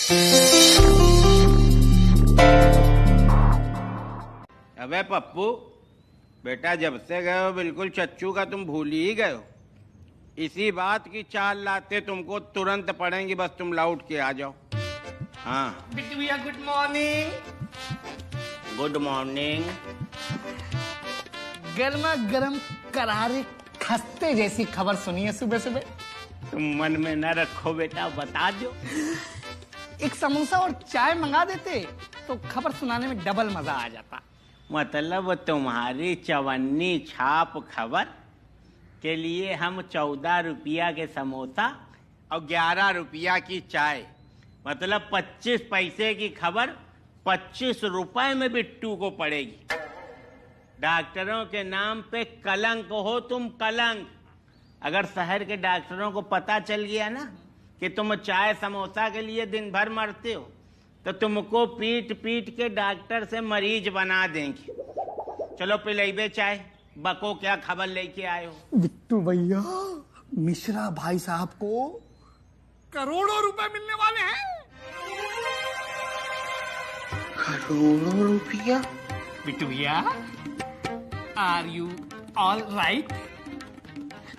अबे पप्पू बेटा, जब से गए हो बिल्कुल चच्चू का तुम भूल ही गए हो। इसी बात की चाल लाते तुमको तुरंत पड़ेंगी, बस तुम लौट के आ जाओ। हाँ बिट्टू भैया, गुड मॉर्निंग। Good morning. गर्मा गर्म करारे खस्ते जैसी खबर सुनी है सुबह सुबह। तुम मन में न रखो बेटा, बता दो। एक समोसा और चाय मंगा देते तो खबर सुनाने में डबल मजा आ जाता। मतलब तुम्हारी चवन्नी छाप खबर के लिए हम 14 रुपया के समोसा और 11 रुपया की चाय, मतलब 25 पैसे की खबर 25 रुपए में बिट्टू को पड़ेगी। डॉक्टरों के नाम पे कलंक हो तुम, कलंक। अगर शहर के डॉक्टरों को पता चल गया ना कि तुम चाय समोसा के लिए दिन भर मरते हो, तो तुमको पीट पीट के डॉक्टर से मरीज बना देंगे। चलो पिलाइबे चाय। बको, क्या खबर लेके आए हो? बिट्टू भैया, मिश्रा भाई साहब को करोड़ों रुपए मिलने वाले हैं। करोड़ों रुपया? बिट्टू भैया, आर यू ऑल राइट?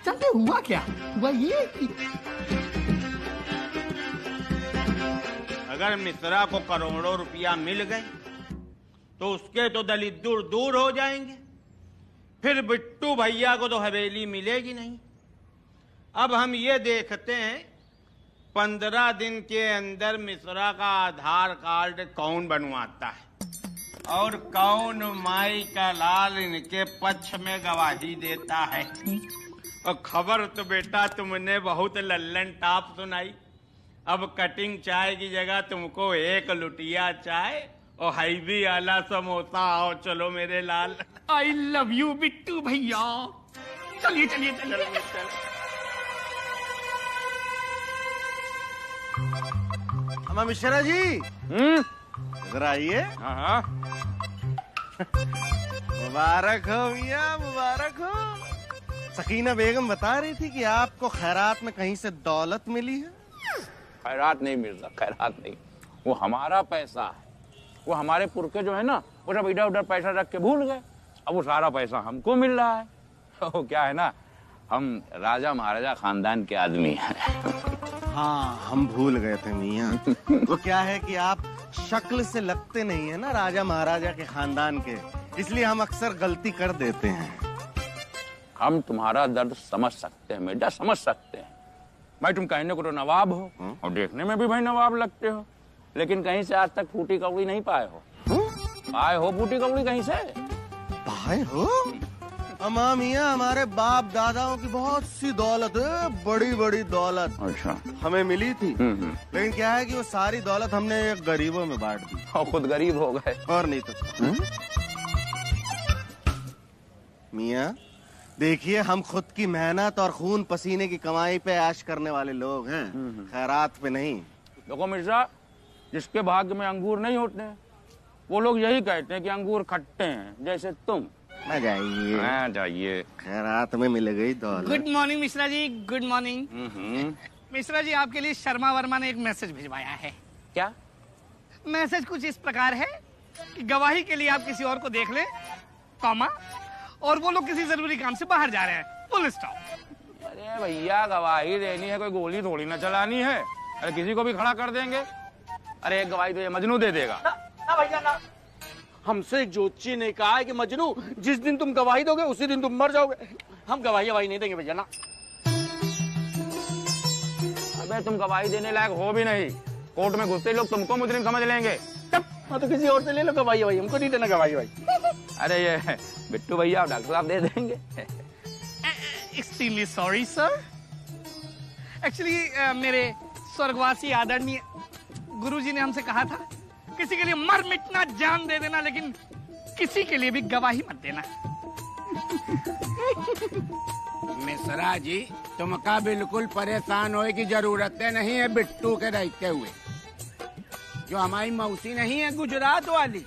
चलते हुआ क्या हुआ ये कि अगर मिश्रा को करोड़ों रुपया मिल गए तो उसके तो दलित दूर दूर हो जाएंगे। फिर बिट्टू भैया को तो हवेली मिलेगी नहीं। अब हम ये देखते हैं 15 दिन के अंदर मिश्रा का आधार कार्ड कौन बनवाता है और कौन माई का लाल इनके पक्ष में गवाही देता है। और खबर तो बेटा तुमने बहुत लल्लन टाप सुनाई। अब कटिंग चाय की जगह तुमको एक लुटिया चाय और हाईवी आला समोसा। आओ चलो मेरे लाल। आई लव यू बिट्टू भैया। चलिए चलिए चलिए। अम्मा मिश्रा जी, इधर आइए। हाँ मुबारक हो भैया, मुबारक हो। सकीना बेगम बता रही थी कि आपको खैरात में कहीं से दौलत मिली है। खैरात नहीं मिल रहा, खैरात नहीं, वो हमारा पैसा है। वो हमारे पुरखे जो है ना, वो सब इधर उधर पैसा रख के भूल गए। अब वो सारा पैसा हमको मिल रहा है। तो क्या है ना, हम राजा महाराजा खानदान के आदमी हैं। हाँ, हम भूल गए थे मियाँ। वो क्या है कि आप शक्ल से लगते नहीं है ना राजा महाराजा के खानदान के, इसलिए हम अक्सर गलती कर देते हैं। हम तुम्हारा दर्द समझ सकते हैं बेटा, समझ सकते हैं। भाई तुम कहने को तो नवाब हो और देखने में भी भाई नवाब लगते हो, लेकिन कहीं से आज तक फूटी कौड़ी नहीं पाए हो। पाए हो फूटी कौड़ी कहीं से? पाए हो? अम्मा मियाँ, हमारे बाप दादाओं की बहुत सी दौलत है, बड़ी बड़ी दौलत। अच्छा, हमें मिली थी। लेकिन क्या है कि वो सारी दौलत हमने गरीबों में बांट दी और खुद गरीब हो गए। और नहीं तो। मियाँ देखिए, हम खुद की मेहनत और खून पसीने की कमाई पे ऐश करने वाले लोग हैं, खैरात पे नहीं। देखो मिर्जा, जिसके भाग्य में अंगूर नहीं होते हैं, वो लोग यही कहते हैं कि अंगूर खट्टे हैं, जैसे तुम। आ जाइए, आ जाइए। खैरात में मिल गई दौलत। Good morning Mishra ji, good morning. Mishra ji, आपके लिए शर्मा वर्मा ने एक मैसेज भिजवाया है। क्या मैसेज कुछ इस प्रकार है कि गवाही के लिए आप किसी और को देख ले, कॉमा, और वो लोग किसी जरूरी काम से बाहर जा रहे हैं, फुल स्टॉप। अरे भैया, गवाही देनी है, कोई गोली थोड़ी ना चलानी है। अरे किसी को भी खड़ा कर देंगे। अरे एक गवाही तो ये मजनू दे देगा। ना भैया ना, हमसे एक ज्योतिषी ने कहा है कि मजनू, जिस दिन तुम गवाही दोगे उसी दिन तुम मर जाओगे। हम गवाही नहीं देंगे भैया ना। अबे तुम गवाही देने लायक हो भी नहीं। कोर्ट में घुसते लोग तुमको मुजरिम समझ लेंगे। हाँ तो किसी और से ले लो गवाही, हमको नहीं देना गवाही। अरे ये बिट्टू भैया डॉक्टर साहब दे देंगे। Extremely sorry sir. एक्चुअली मेरे स्वर्गवासी आदरणीय गुरुजी ने हमसे कहा था, किसी के लिए मर मिटना, जान दे देना, लेकिन किसी के लिए भी गवाही मत देना। मिश्रा जी, तुमका बिल्कुल परेशान होने की जरूरत नहीं है बिट्टू के रहते हुए। जो हमारी मौसी नहीं है गुजरात वाली,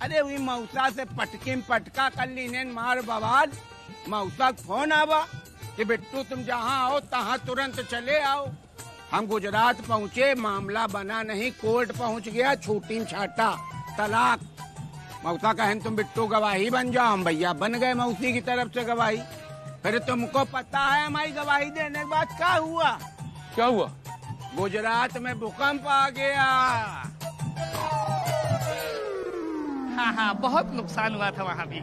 अरे वही मौसा से पटकिन पटका कर लीने मार बवाल। मौसा फोन आवा कि बिट्टू तुम जहाँ आओ तहाँ तुरंत चले आओ। हम गुजरात पहुंचे, मामला बना नहीं, कोर्ट पहुंच गया, छूटी छाटा तलाक। मौसा कहें तुम बिट्टू गवाही बन जाओ, हम भैया बन गए मौसी की तरफ से गवाही। फिर तुमको पता है हमारी गवाही देने के बाद क्या हुआ? क्या हुआ? गुजरात में भूकंप आ गया। हाँ हाँ, बहुत नुकसान हुआ था वहाँ भी।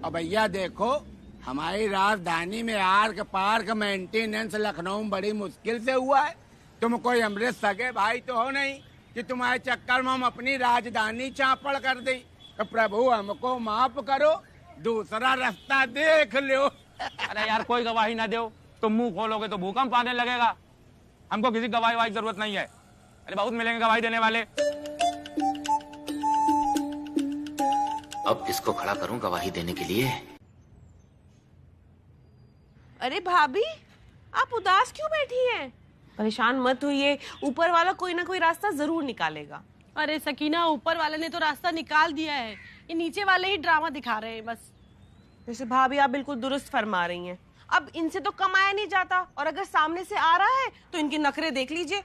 और भैया देखो, हमारी राजधानी में आर्क पार्क मेंटेनेंस लखनऊ में बड़ी मुश्किल से हुआ है। तुम कोई अमृत सगे भाई तो हो नहीं कि तुम्हारे चक्कर में हम अपनी राजधानी चापड़ कर दी। तो प्रभु हमको माफ करो, दूसरा रास्ता देख लो। अरे यार कोई गवाही ना दो, तुम मुंह खोलोगे तो भूकंप आने लगेगा। हमको किसी गवाही वाही की जरूरत नहीं है। अरे बहुत मिलेंगे गवाही देने वाले। अब किसको खड़ा करूं गवाही देने के लिए? अरे भाभी, आप उदास क्यों बैठी हैं? परेशान मत होइए, ऊपर वाला कोई ना कोई रास्ता जरूर निकालेगा। अरे सकीना, ऊपर वाले ने तो रास्ता निकाल दिया है, ये नीचे वाले ही ड्रामा दिखा रहे हैं बस। वैसे भाभी आप बिल्कुल दुरुस्त फरमा रही हैं। अब इनसे तो कमाया नहीं जाता, और अगर सामने से आ रहा है तो इनके नखरे देख लीजिए।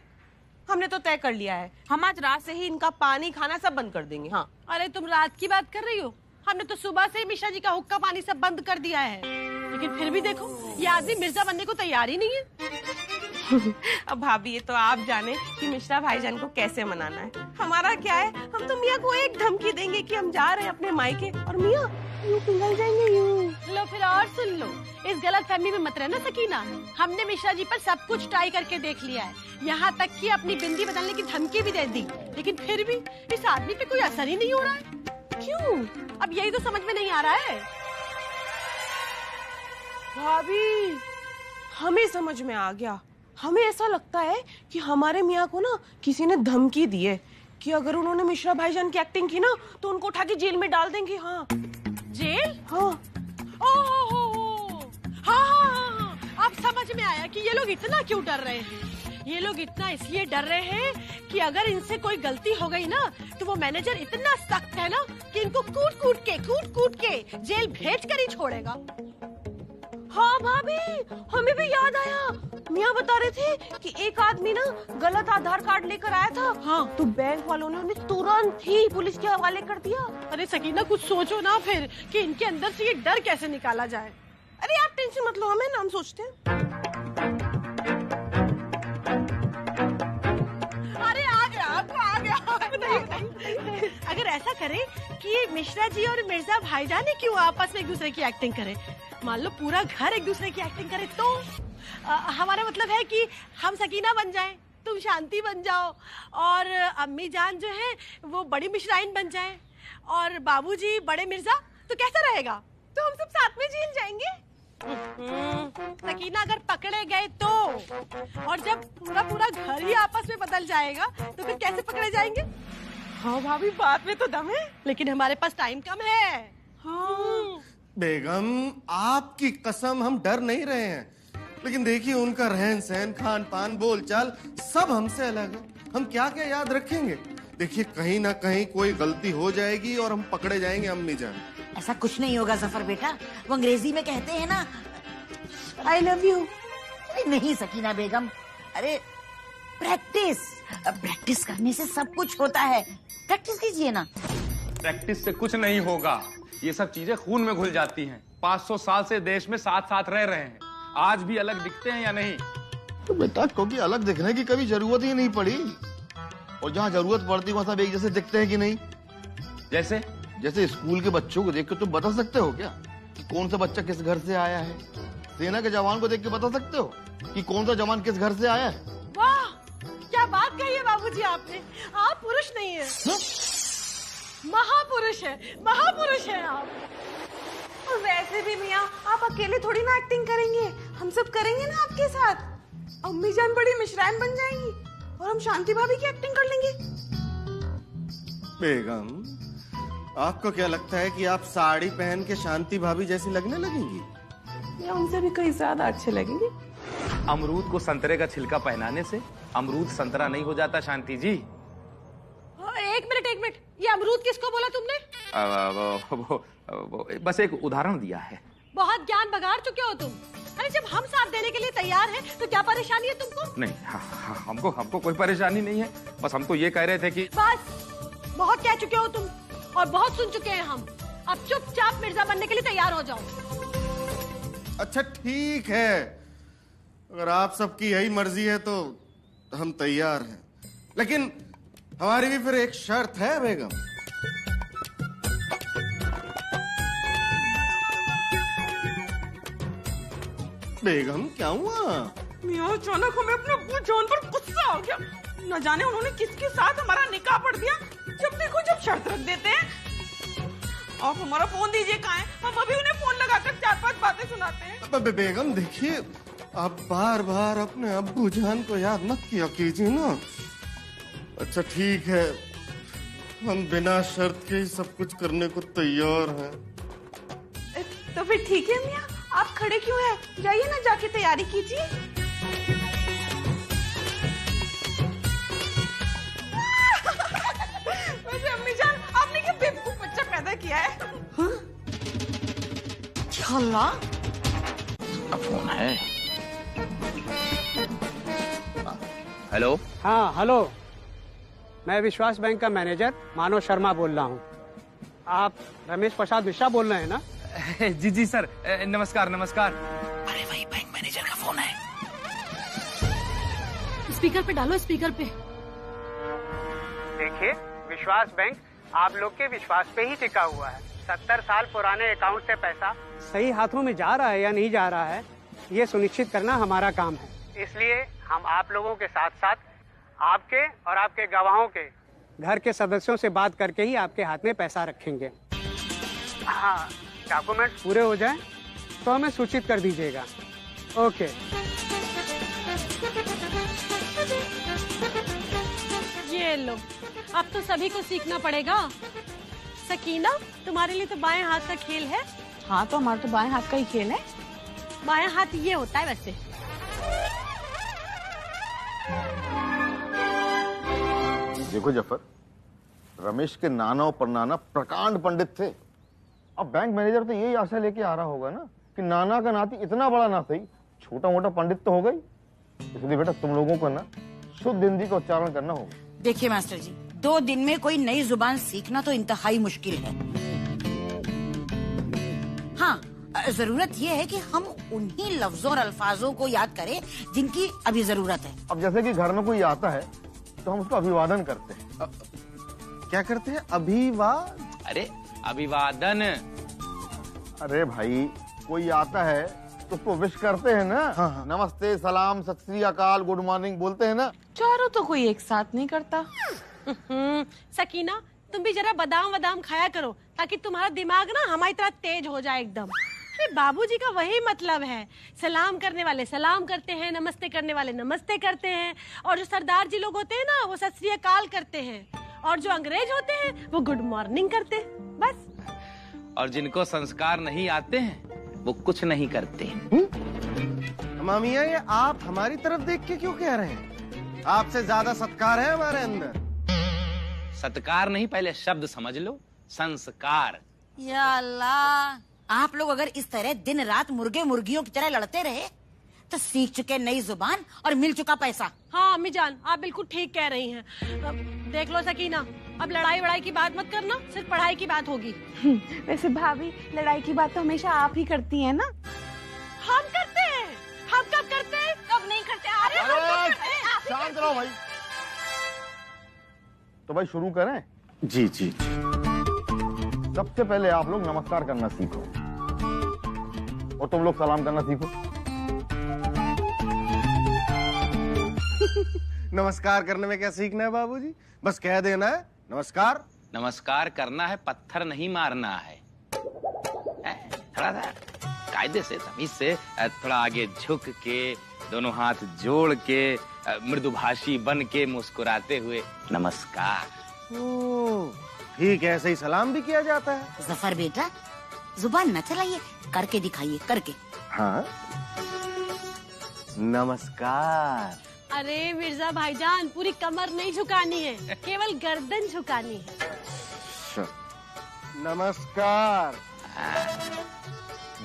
हमने तो तय कर लिया है, हम आज रात से ही इनका पानी खाना सब बंद कर देंगे। हाँ। अरे तुम रात की बात कर रही हो? हमने तो सुबह से ही मिश्रा जी का हुक्का पानी सब बंद कर दिया है, लेकिन फिर भी देखो ये आदमी मिर्जा बनने को तैयार ही नहीं है। अब भाभी ये तो आप जाने कि मिश्रा भाईजान को कैसे मनाना है। हमारा क्या है, हम तो मियाँ को एक धमकी देंगे कि हम जा रहे हैं अपने मायके, और मियाँ यूं पिघल जाएंगे यूं। लो फिर और सुन लो, इस गलत फहमी में मत रहना सकीना। हमने मिश्रा जी पर सब कुछ ट्राई करके देख लिया है, यहाँ तक कि अपनी बिंदी बदलने की धमकी भी दे दी, लेकिन फिर भी इस आदमी पे कोई असर ही नहीं हो रहा है। क्यों? अब यही तो समझ में नहीं आ रहा है। भाभी हमें समझ में आ गया। हमें ऐसा लगता है कि हमारे मियाँ को ना किसी ने धमकी दी है कि अगर उन्होंने मिश्रा भाईजान की एक्टिंग की ना तो उनको उठा के जेल में डाल देंगे। हाँ। जेल? हाँ। ओह हाँ हाँ हाँ, अब समझ में आया कि ये लोग इतना क्यों डर रहे हैं। ये लोग इतना इसलिए डर रहे हैं कि अगर इनसे कोई गलती हो गई ना तो वो मैनेजर इतना सख्त है ना कि इनको कूट कूट के जेल भेज कर ही छोड़ेगा। हाँ भाभी, हमें भी याद आया। मियाँ बता रहे थे कि एक आदमी ना गलत आधार कार्ड लेकर आया था। हाँ। तो बैंक वालों ने उन्हें तुरंत ही पुलिस के हवाले कर दिया। अरे सकीना कुछ सोचो ना फिर कि इनके अंदर से ये डर कैसे निकाला जाए। अरे आप टेंशन मत लो, हमें नाम सोचते हैं। अरे आ गया। अगर ऐसा करे कि मिश्रा जी और मिर्जा भाईजान ही क्यों आपस में एक दूसरे की एक्टिंग करे, मान लो पूरा घर एक दूसरे की एक्टिंग करे, तो हमारा मतलब है कि हम सकीना बन जाएं, तुम शांति बन जाओ, और अम्मी जान जो है वो बड़ी मिश्राइन बन जाए, और बाबूजी बड़े मिर्जा। तो कैसा रहेगा? तो हम सब साथ में जेल जाएंगे। सकीना अगर पकड़े गए तो, और जब पूरा घर ही आपस में बदल जाएगा तो फिर कैसे पकड़े जाएंगे? हाँ भाभी, बात में तो दम है, लेकिन हमारे पास टाइम कम है। हाँ। बेगम आपकी कसम हम डर नहीं रहे हैं, लेकिन देखिए उनका रहन सहन, खान पान, बोल चाल सब हमसे अलग है। हम क्या क्या याद रखेंगे? देखिए कहीं ना कहीं कोई गलती हो जाएगी और हम पकड़े जाएंगे अम्मी जान। ऐसा कुछ नहीं होगा जफर बेटा, वो अंग्रेजी में कहते हैं ना आई लव यू। अरे नहीं सकीना बेगम, अरे प्रैक्टिस करने से सब कुछ होता है। प्रैक्टिस कीजिए ना। प्रैक्टिस से कुछ नहीं होगा, ये सब चीजें खून में घुल जाती हैं। 500 साल से देश में साथ साथ रह रहे हैं, आज भी अलग दिखते हैं या नहीं? तो बेटा क्योंकि अलग दिखने की कभी जरूरत ही नहीं पड़ी, और जहाँ जरूरत पड़ती वहाँ सब एक जैसे दिखते हैं कि नहीं? जैसे स्कूल के बच्चों को देख के तुम बता सकते हो क्या कि कौन सा बच्चा किस घर से आया है? सेना के जवान को देख के बता सकते हो कि कौन सा जवान किस घर से आया है? वाह, क्या बात कही है बाबूजी आपने। आप पुरुष नहीं है, महापुरुष है आप। और वैसे भी मियाँ, आप अकेले थोड़ी ना एक्टिंग करेंगे, हम सब करेंगे ना आपके साथ। अम्मी जान बड़ी मिश्राइन बन जाएंगी और हम शांति भाभी की एक्टिंग कर लेंगे। बेगम आपको क्या लगता है कि आप साड़ी पहन के शांति भाभी जैसी लगने लगेंगी? या उनसे भी कई ज्यादा अच्छे लगेंगे। अमरूद को संतरे का छिलका पहनाने से अमरूद संतरा नहीं हो जाता शांति जी। एक मिनट, ये अमरूद किसको बोला तुमने? बस एक उदाहरण दिया है। बहुत ज्ञान बगाड़ चुके हो तुम। अरे जब हम साथ देने के लिए तैयार हैं तो क्या परेशानी है तुमको? नहीं, हमको कोई परेशानी नहीं है, बस हम तो ये कह रहे थे कि बस बहुत कह चुके हो तुम और बहुत सुन चुके हैं हम। अब चुपचाप मिर्जा बनने के लिए तैयार हो जाओ। अच्छा ठीक है, अगर आप सबकी यही मर्जी है तो हम तैयार हैं, लेकिन हमारी भी फिर एक शर्त है बेगम। बेगम क्या हुआ? मियाँ अचानक हमें अपने अब्बू जान पर गुस्सा आ गया। न जाने उन्होंने किसके साथ हमारा निकाह पढ़ दिया। जब देखो जब शर्त रख देते हैं। आप हमारा फोन दीजिए, कहाँ है? हम अभी उन्हें फोन लगाकर 4-5 बातें सुनाते हैं। बेगम देखिए, आप बार बार अपने अब्बू जान को याद मत किया कीजिए ना। अच्छा ठीक है, हम बिना शर्त के ही सब कुछ करने को तैयार हैं। तो फिर ठीक है मियाँ, आप खड़े क्यों हैं? जाइए ना, जाके तैयारी कीजिए। वैसे अम्मी जान, आपने क्या बेवकूफ बच्चा पैदा किया है? अल्लाह, फोन है। हेलो। हाँ हेलो, मैं विश्वास बैंक का मैनेजर मानव शर्मा बोल रहा हूँ। आप रमेश प्रसाद मिश्रा बोल रहे हैं ना? जी सर, नमस्कार नमस्कार। अरे वही बैंक मैनेजर का फोन है। स्पीकर पे डालो, स्पीकर पे। देखिए, विश्वास बैंक आप लोग के विश्वास पे ही टिका हुआ है। 70 साल पुराने अकाउंट से पैसा सही हाथों में जा रहा है या नहीं जा रहा है, ये सुनिश्चित करना हमारा काम है। इसलिए हम आप लोगों के साथ साथ आपके और आपके गवाहों के घर के सदस्यों से बात करके ही आपके हाथ में पैसा रखेंगे। हाँ, डॉक्यूमेंट्स पूरे हो जाएं तो हमें सूचित कर दीजिएगा। ओके। ये लो, अब तो सभी को सीखना पड़ेगा। सकीना, तुम्हारे लिए तो बाएं हाथ का खेल है। हाँ, तो हमारा तो बाएं हाथ का ही खेल है। बाएं हाथ ये होता है वैसे। देखो जफर, रमेश के नाना और परनाना प्रकांड पंडित थे। अब बैंक मैनेजर तो यही आशा लेके आ रहा होगा ना कि नाना का नाती इतना बड़ा ना सही, छोटा मोटा पंडित तो हो गई। इसलिए बेटा तुम लोगों को ना शुद्ध हिंदी का उच्चारण करना होगा। देखिए मास्टर जी, 2 दिन में कोई नई जुबान सीखना तो इंतहाई मुश्किल है। हाँ, जरूरत ये है कि हम उन्हीं लफ्जों और अल्फाजों को याद करें जिनकी अभी जरूरत है। अब जैसे कि घर में कोई आता है तो हम उसको अभिवादन करते हैं। क्या करते हैं? अरे अभिवादन। अरे भाई, कोई आता है तो उसको विश करते हैं ना। हाँ। नमस्ते, सलाम, सत श्री अकाल, गुड मॉर्निंग बोलते हैं ना। चारों तो कोई एक साथ नहीं करता। सकीना, तुम भी जरा बादाम वादाम खाया करो ताकि तुम्हारा दिमाग ना हमारी तरह तेज हो जाए एकदम। अरे बाबूजी का वही मतलब है, सलाम करने वाले सलाम करते हैं, नमस्ते करने वाले नमस्ते करते हैं, और जो सरदार जी लोग होते हैं ना वो सत श्री अकाल करते हैं, और जो अंग्रेज होते हैं वो गुड मॉर्निंग करते हैं, बस। और जिनको संस्कार नहीं आते हैं वो कुछ नहीं करते। मामिया, ये आप हमारी तरफ देख के क्यों कह रहे हैं? आपसे ज्यादा सत्कार है हमारे अंदर। सत्कार नहीं, पहले शब्द समझ लो, संस्कार। या अल्लाह, आप लोग अगर इस तरह दिन रात मुर्गे मुर्गियों की तरह लड़ते रहे तो सीख चुके नई जुबान और मिल चुका पैसा। हाँ अम्मी जान, आप बिल्कुल ठीक कह रही हैं। देख लो सकीना, अब लड़ाई वड़ाई की बात मत करना, सिर्फ पढ़ाई की बात होगी। वैसे भाभी, लड़ाई की बात तो हमेशा आप ही करती हैं ना? हम करते हैं। हम कब करते हैं, कब नहीं करते? अरे हम कब करते हैं? आप ही शांत रहो भाई। तो भाई शुरू करें? जी जी। सबसे पहले आप लोग नमस्कार करना सीखो और तुम लोग सलाम करना सीखो। नमस्कार करने में क्या सीखना है बाबूजी? बस कह देना है नमस्कार। नमस्कार करना है, पत्थर नहीं मारना है। थोड़ा सा कायदे से, तमीज से, थोड़ा आगे झुक के, दोनों हाथ जोड़ के, मृदुभाषी बन के, मुस्कुराते हुए नमस्कार। ठीक है, ऐसे ही सलाम भी किया जाता है। जफर बेटा, जुबान न चलाइए, करके दिखाइए, करके। हाँ, नमस्कार। अरे मिर्जा भाईजान, पूरी कमर नहीं झुकानी है, केवल गर्दन झुकानी है। नमस्कार।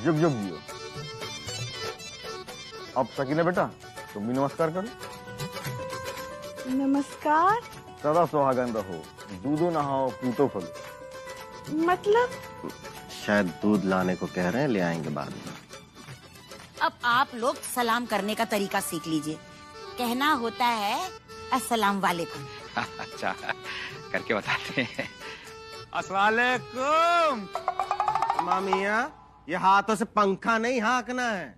जुग जुग जियो। अब सकीना बेटा तुम भी नमस्कार करो। नमस्कार। सदा सुहागन रहो, दूधो नहाओ, पूतो फलो। मतलब? शायद दूध लाने को कह रहे हैं, ले आएंगे बाद में। अब आप लोग सलाम करने का तरीका सीख लीजिए। कहना होता है अस्सलाम वालेकुम। अच्छा करके बताते हैं। अस्सलामुअलैकुम। मामिया, ये हाथों से पंखा नहीं हाँकना है,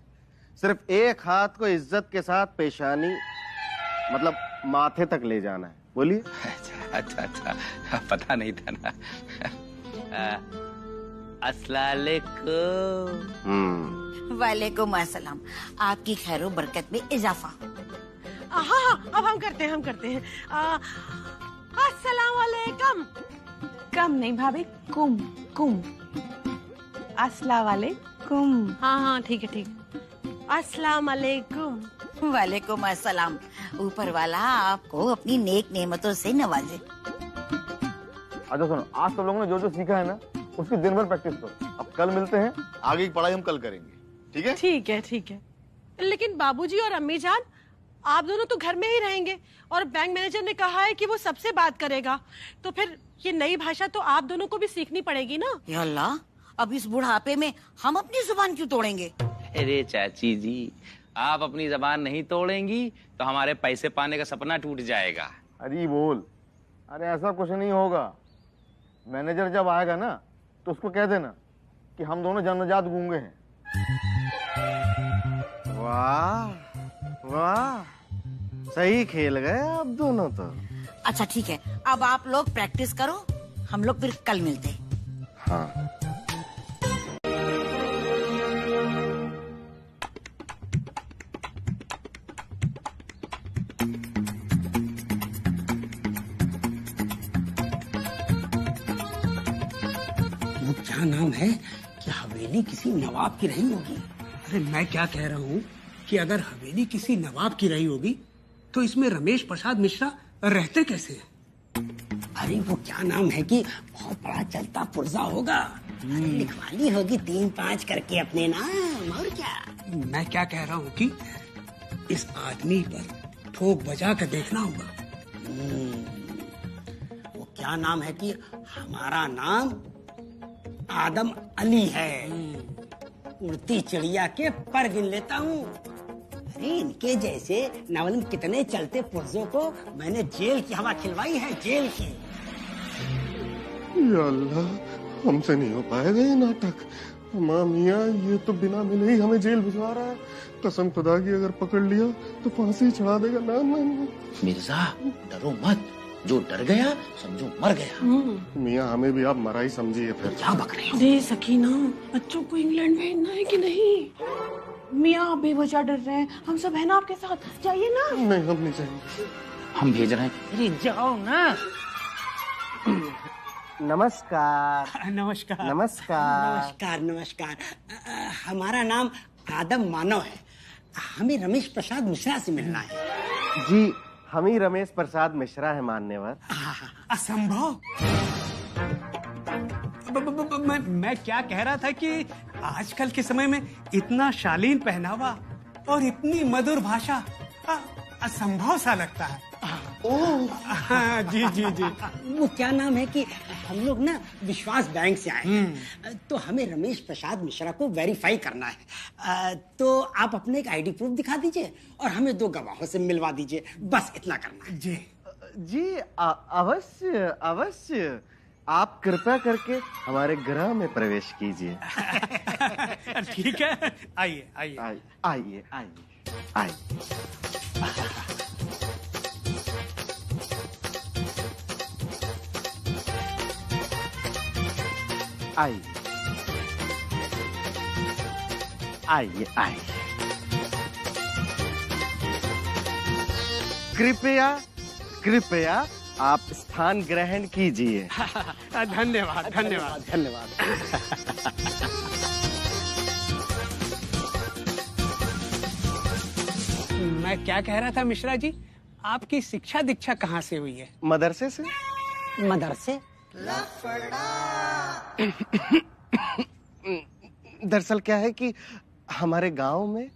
सिर्फ एक हाथ को इज्जत के साथ पेशानी मतलब माथे तक ले जाना है। बोलिए। अच्छा अच्छा पता नहीं था ना। अस्सलामुअलैकुम। वालेकुम अस्सलाम। आपकी खैरो बरकत में इजाफा। हाँ हाँ, अब हम करते हैं अस्सलाम वालेकुम। कम नहीं भाभी, कुम कुम। अस्सलाम वालेकुम। हाँ हाँ ठीक है अस्सलाम वालेकुम। वालेकुम अस्सलाम। ऊपर वाला आपको अपनी नेक नेमतों से नवाजे। अच्छा सुनो, आज तुम लोगों ने जो जो सीखा है ना उसकी दिन भर प्रैक्टिस करो। अब कल मिलते हैं, आगे की पढ़ाई हम कल करेंगे। ठीक है? ठीक है। लेकिन बाबूजी और अम्मी जान, आप दोनों तो घर में ही रहेंगे और बैंक मैनेजर ने कहा है कि वो सबसे बात करेगा, तो फिर ये नई भाषा तो आप दोनों को भी सीखनी पड़ेगी ना। या अल्लाह, अब इस बुढ़ापे में हम अपनी जुबान क्यों तोड़ेंगे? अरे चाची जी, आप अपनी जबान नहीं तोड़ेंगी तो हमारे पैसे पाने का सपना टूट जाएगा। अरे बोल। अरे ऐसा कुछ नहीं होगा। मैनेजर जब आएगा ना तो उसको कह देना कि हम दोनों जन्मजात गूंगे हैं। वाह वाह, सही खेल गए आप दोनों तो। अच्छा ठीक है, अब आप लोग प्रैक्टिस करो, हम लोग फिर कल मिलते हैं। हाँ। वो क्या नाम है कि हवेली किसी नवाब की रही होगी। अरे मैं क्या कह रहा हूँ कि अगर हवेली किसी नवाब की रही होगी तो इसमें रमेश प्रसाद मिश्रा रहते कैसे हैं? अरे वो क्या नाम है कि बहुत बड़ा चलता पुर्जा होगा। अरे लिखवानी होगी 3-5 करके अपने नाम, और क्या। मैं क्या कह रहा हूँ कि इस आदमी पर ठोक बजा कर देखना होगा। वो क्या नाम है कि हमारा नाम आदम अली है, उड़ती चिड़िया के पर गिन लेता हूँ। अरे इनके जैसे न मालूम कितने चलते पुर्जों को मैंने जेल की हवा खिलवाई है, जेल की। या अल्लाह, हमसे नहीं हो पाएगा ये नाटक। माँ मियाँ, ये तो बिना मिले ही हमें जेल भिजवा रहा है। कसम खुदा की अगर पकड़ लिया तो फांसी चढ़ा देगा। ना ना ना मिर्जा डरो मत, जो डर गया समझो मर गया। मियाँ, हमें भी आप मरा ही समझिए फिर। क्या बक रहे हो? दे सकीना, बच्चों को इंग्लैंड भेजना है कि नहीं? मियाँ आप बेवजह डर रहे हैं, हम सब है ना आपके साथ, जाइए ना। नहीं, हम नहीं जाएंगे। हम भेज रहे हैं। अरे जाओ ना। नमस्कार। नमस्कार नमस्कार। नमस्कार। हमारा नाम आदम मानव है। हमें रमेश प्रसाद मिश्रा से मिलना है। जी, हम ही रमेश प्रसाद मिश्रा है मान्यवर। असंभव। मैं क्या कह रहा था कि आजकल के समय में इतना शालीन पहनावा और इतनी मधुर भाषा असंभव सा लगता है। हाँ, जी जी जी। वो क्या नाम है कि हम लोग ना विश्वास बैंक से आए हैं, तो हमें रमेश प्रसाद मिश्रा को वेरीफाई करना है। तो आप अपने एक आईडी प्रूफ दिखा दीजिए और हमें 2 गवाहों से मिलवा दीजिए, बस इतना करना है। जी अवश्य अवश्य। आप कृपया करके हमारे गृह में प्रवेश कीजिए। ठीक है, आइए आइए आइए आइए आइए। आइए आइए आइए। कृपया कृपया आप स्थान ग्रहण कीजिए। धन्यवाद धन्यवाद धन्यवाद। मैं क्या कह रहा था मिश्रा जी, आपकी शिक्षा दीक्षा कहाँ से हुई है? मदरसे से। मदरसे? दरअसल क्या है कि हमारे गांव में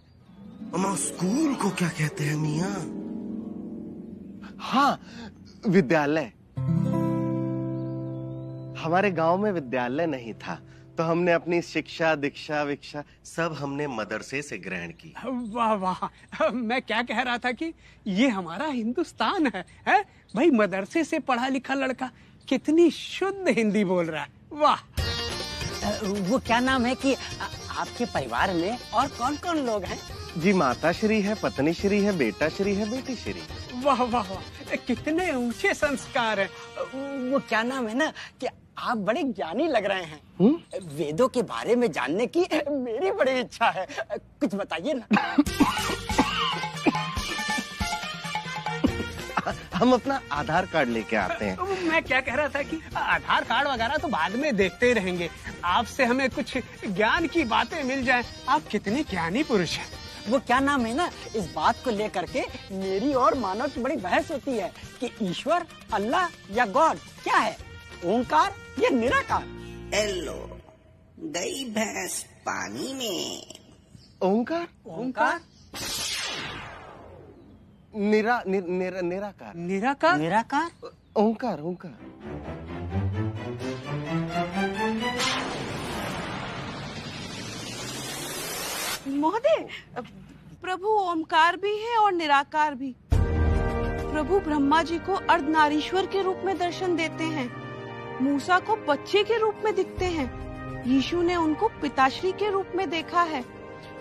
अम्मा स्कूल को क्या कहते हैं मियाँ? हाँ, विद्यालय। हमारे गांव में विद्यालय नहीं था, तो हमने अपनी शिक्षा दीक्षा विक्षा सब हमने मदरसे से ग्रहण की। वाह वाह, मैं क्या कह रहा था कि ये हमारा हिंदुस्तान है? भाई मदरसे से पढ़ा लिखा लड़का कितनी शुद्ध हिंदी बोल रहा है। वाह। वो क्या नाम है कि आपके परिवार में और कौन कौन लोग हैं? जी माता श्री है, पत्नी श्री है, बेटा श्री है, बेटी श्री। वाह वाह वाह, कितने ऊंचे संस्कार हैं। वो क्या नाम है ना कि आप बड़े ज्ञानी लग रहे हैं। वेदों के बारे में जानने की मेरी बड़ी इच्छा है, कुछ बताइए ना। हम अपना आधार कार्ड लेके आते हैं। मैं क्या कह रहा था कि आधार कार्ड वगैरह तो बाद में देखते ही रहेंगे, आपसे हमें कुछ ज्ञान की बातें मिल जाएं। आप कितने ज्ञानी पुरुष हैं। वो क्या नाम है ना, इस बात को लेकर के मेरी और मानव की बड़ी बहस होती है कि ईश्वर, अल्लाह या गॉड क्या है, ओंकार या निराकार। हेलो, गई भैंस पानी में। ओंकार? ओंकार? निराकार। निराकार? निराकार? ओंकार, ओंकार। महोदय, प्रभु ओमकार भी है और निराकार भी। प्रभु ब्रह्मा जी को अर्धनारीश्वर के रूप में दर्शन देते हैं, मूसा को बच्चे के रूप में दिखते हैं, यीशु ने उनको पिताश्री के रूप में देखा है,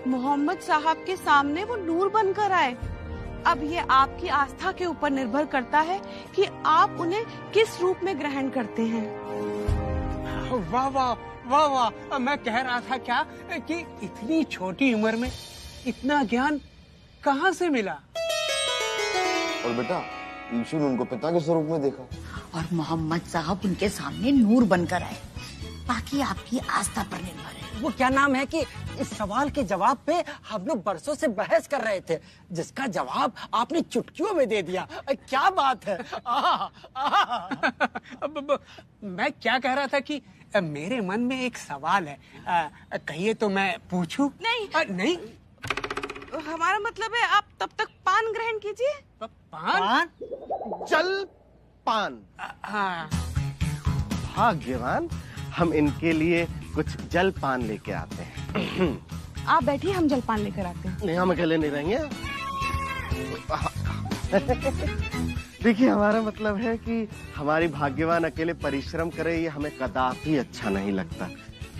मोहम्मद साहब के सामने वो नूर बनकर आए। अब ये आपकी आस्था के ऊपर निर्भर करता है कि आप उन्हें किस रूप में ग्रहण करते हैं। वाह वाह वाह वाह, मैं कह रहा था क्या कि इतनी छोटी उम्र में इतना ज्ञान कहाँ से मिला? और बेटा, यीशु ने उनको पिता के स्वरूप में देखा और मोहम्मद साहब उनके सामने नूर बनकर आए। बाकी आपकी आस्था पर निर्भर है। वो क्या नाम है कि इस सवाल के जवाब पे हम लोग बरसों से बहस कर रहे थे, जिसका जवाब आपने चुटकियों में दे दिया। क्या बात है। मैं क्या कह रहा था कि मेरे मन में एक सवाल है, कहिए तो मैं पूछूं? नहीं नहीं, हमारा मतलब है आप तब तक पान ग्रहण कीजिए। पान? जल पान। हाँ। भाग्यवान, हम इनके लिए कुछ जल पान लेके आते हैं। आप बैठिए, हम जलपान लेकर आते हैं। नहीं, हम अकेले नहीं रहेंगे। देखिए, हमारा मतलब है कि हमारी भाग्यवान अकेले परिश्रम करे, ये हमें कदापि अच्छा नहीं लगता।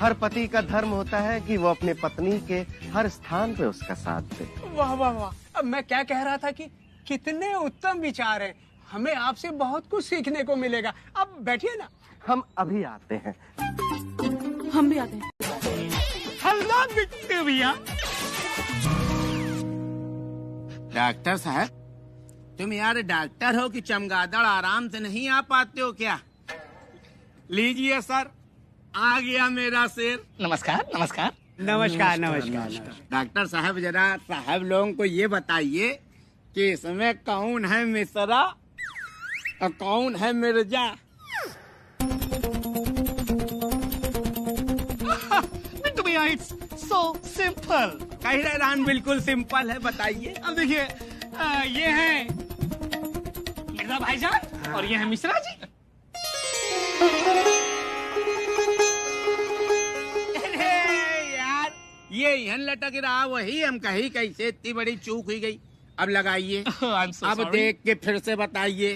हर पति का धर्म होता है कि वो अपने पत्नी के हर स्थान पे उसका साथ दे। वाह वाह वाह, अब मैं क्या कह रहा था कि कितने उत्तम विचार हैं, हमें आपसे बहुत कुछ सीखने को मिलेगा। अब बैठिए ना। हम अभी आते हैं। हम भी आते हैं। हेलो बिट्टू भैया। डॉक्टर साहब, तुम यार डॉक्टर हो कि चमगादड़ आराम से नहीं आ पाते हो क्या? लीजिए सर, आ गया मेरा शेर। नमस्कार नमस्कार। नमस्कार नमस्कार। डॉक्टर साहब, जरा साहब लोगों को ये बताइए कि इसमें कौन है मिश्रा और कौन है मिर्जा? बिट्टू भैया, इट्स सो सिंपल। कहीं रान बिल्कुल सिंपल है, बताइए। अब देखिए, ये है मिर्जा भाईजान और ये है मिश्रा जी। यार, ये यहन लटक रहा, वही हम कहीं कैसे इतनी बड़ी चूक हुई गई। अब लगाइए। अब देख के फिर से बताइए।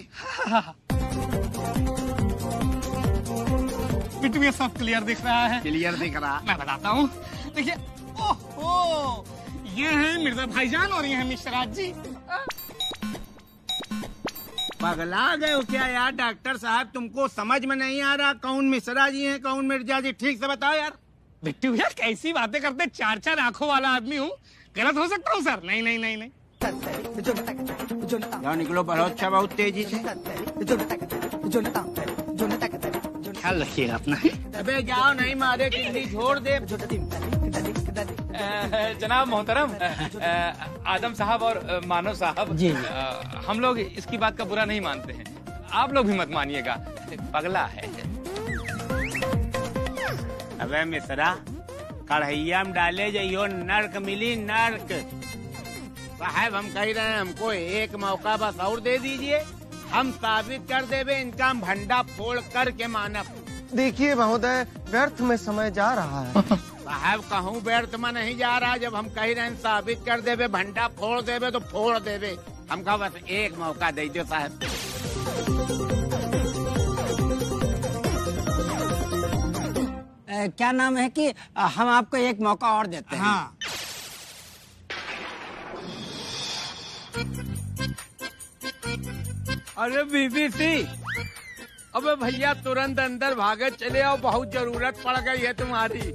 बिट्टू भैया, सब क्लियर दिख रहा है। क्लियर दिख रहा। मैं बताता हूँ, देखिए। ओहो, ये है मिर्जा भाईजान और ये है मिश्रा जी। पगला गए हो क्या यार डॉक्टर साहब? तुमको समझ में नहीं आ रहा कौन मिश्रा जी हैं कौन मिर्जा जी? ठीक से बताओ यार। बिट्टू भैया, कैसी बातें करते, चार चार आंखों वाला आदमी हूँ, गलत हो सकता हूँ सर? नहीं नहीं नहीं नहीं। जाओ निकलो, बहुत अच्छा, बहुत तेजी से। ख्याल रखिएगा अपना। अबे जाओ, नहीं मारे किल्ली छोड़ दे। जनाब मोहतरम, आदम साहब और मानव साहब जी। हम लोग इसकी बात का बुरा नहीं मानते हैं, आप लोग भी मत मानिएगा, पगला है। अबे मिश्रा, कढ़ैया में डाले जाइयो, नर्क मिली नर्क। साहब हम कह रहे हैं हमको एक मौका बस और दे दीजिए, हम साबित कर देवे इनका भंडा फोड़ करके मानव। देखिए महोदय, व्यर्थ में समय जा रहा है। साहब कहूँ व्यर्थ में नहीं जा रहा, जब हम कह रहे हैं साबित कर देवे, भंडा फोड़ देवे तो फोड़ देवे। हमका बस एक मौका दे दो साहब। क्या नाम है कि हम आपको एक मौका और देते हैं। हाँ। अरे बीबीसी, अबे भैया तुरंत अंदर भागे चले आओ, बहुत जरूरत पड़ गई है तुम्हारी।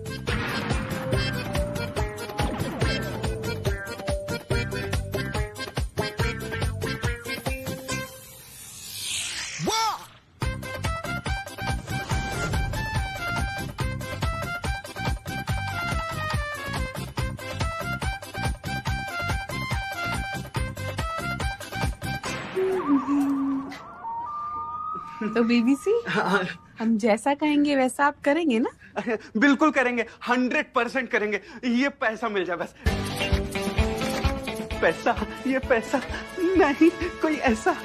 तो बीबीसी, हम जैसा कहेंगे वैसा आप करेंगे ना? बिल्कुल करेंगे, 100% करेंगे। ये पैसा मिल जाए बस। पैसा, ये पैसा नहीं, कोई ऐसा।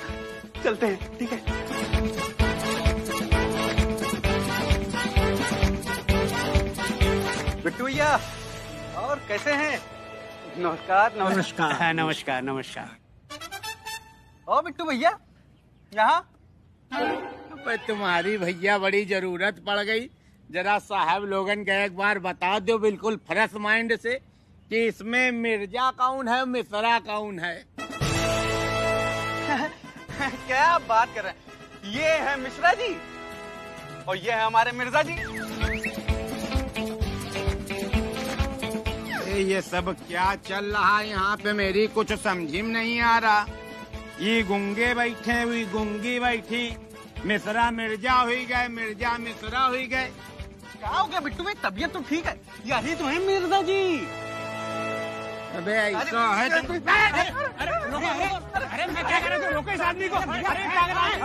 चलते हैं, ठीक है? बिट्टू भैया, और कैसे हैं? नमस्कार। नमस्कार नमस्कार नमस्कार। ओ बिट्टू भैया, यहाँ तुम्हारी भैया बड़ी जरूरत पड़ गई। जरा साहब लोगन के एक बार बता दो बिल्कुल फ्रेश माइंड से कि इसमें मिर्जा कौन है, मिश्रा कौन है? क्या आप बात कर रहे हैं? ये है मिश्रा जी और ये है हमारे मिर्जा जी। ये सब क्या चल रहा है यहाँ पे, मेरी कुछ समझ में नहीं आ रहा। ये गुंगे बैठे, हुई गुंगी बैठी, मिश्रा मिर्जा हुई गए, मिर्जा मिश्रा हुई गए। क्या हो गया बिट्टू भाई? तबीयत तो ठीक है, यही तो है मिर्जा जी। अबे ऐसा है तो अरे मैं क्या कर रहा हूँ? रोको इस आदमी को। अरे क्या कर रहा है?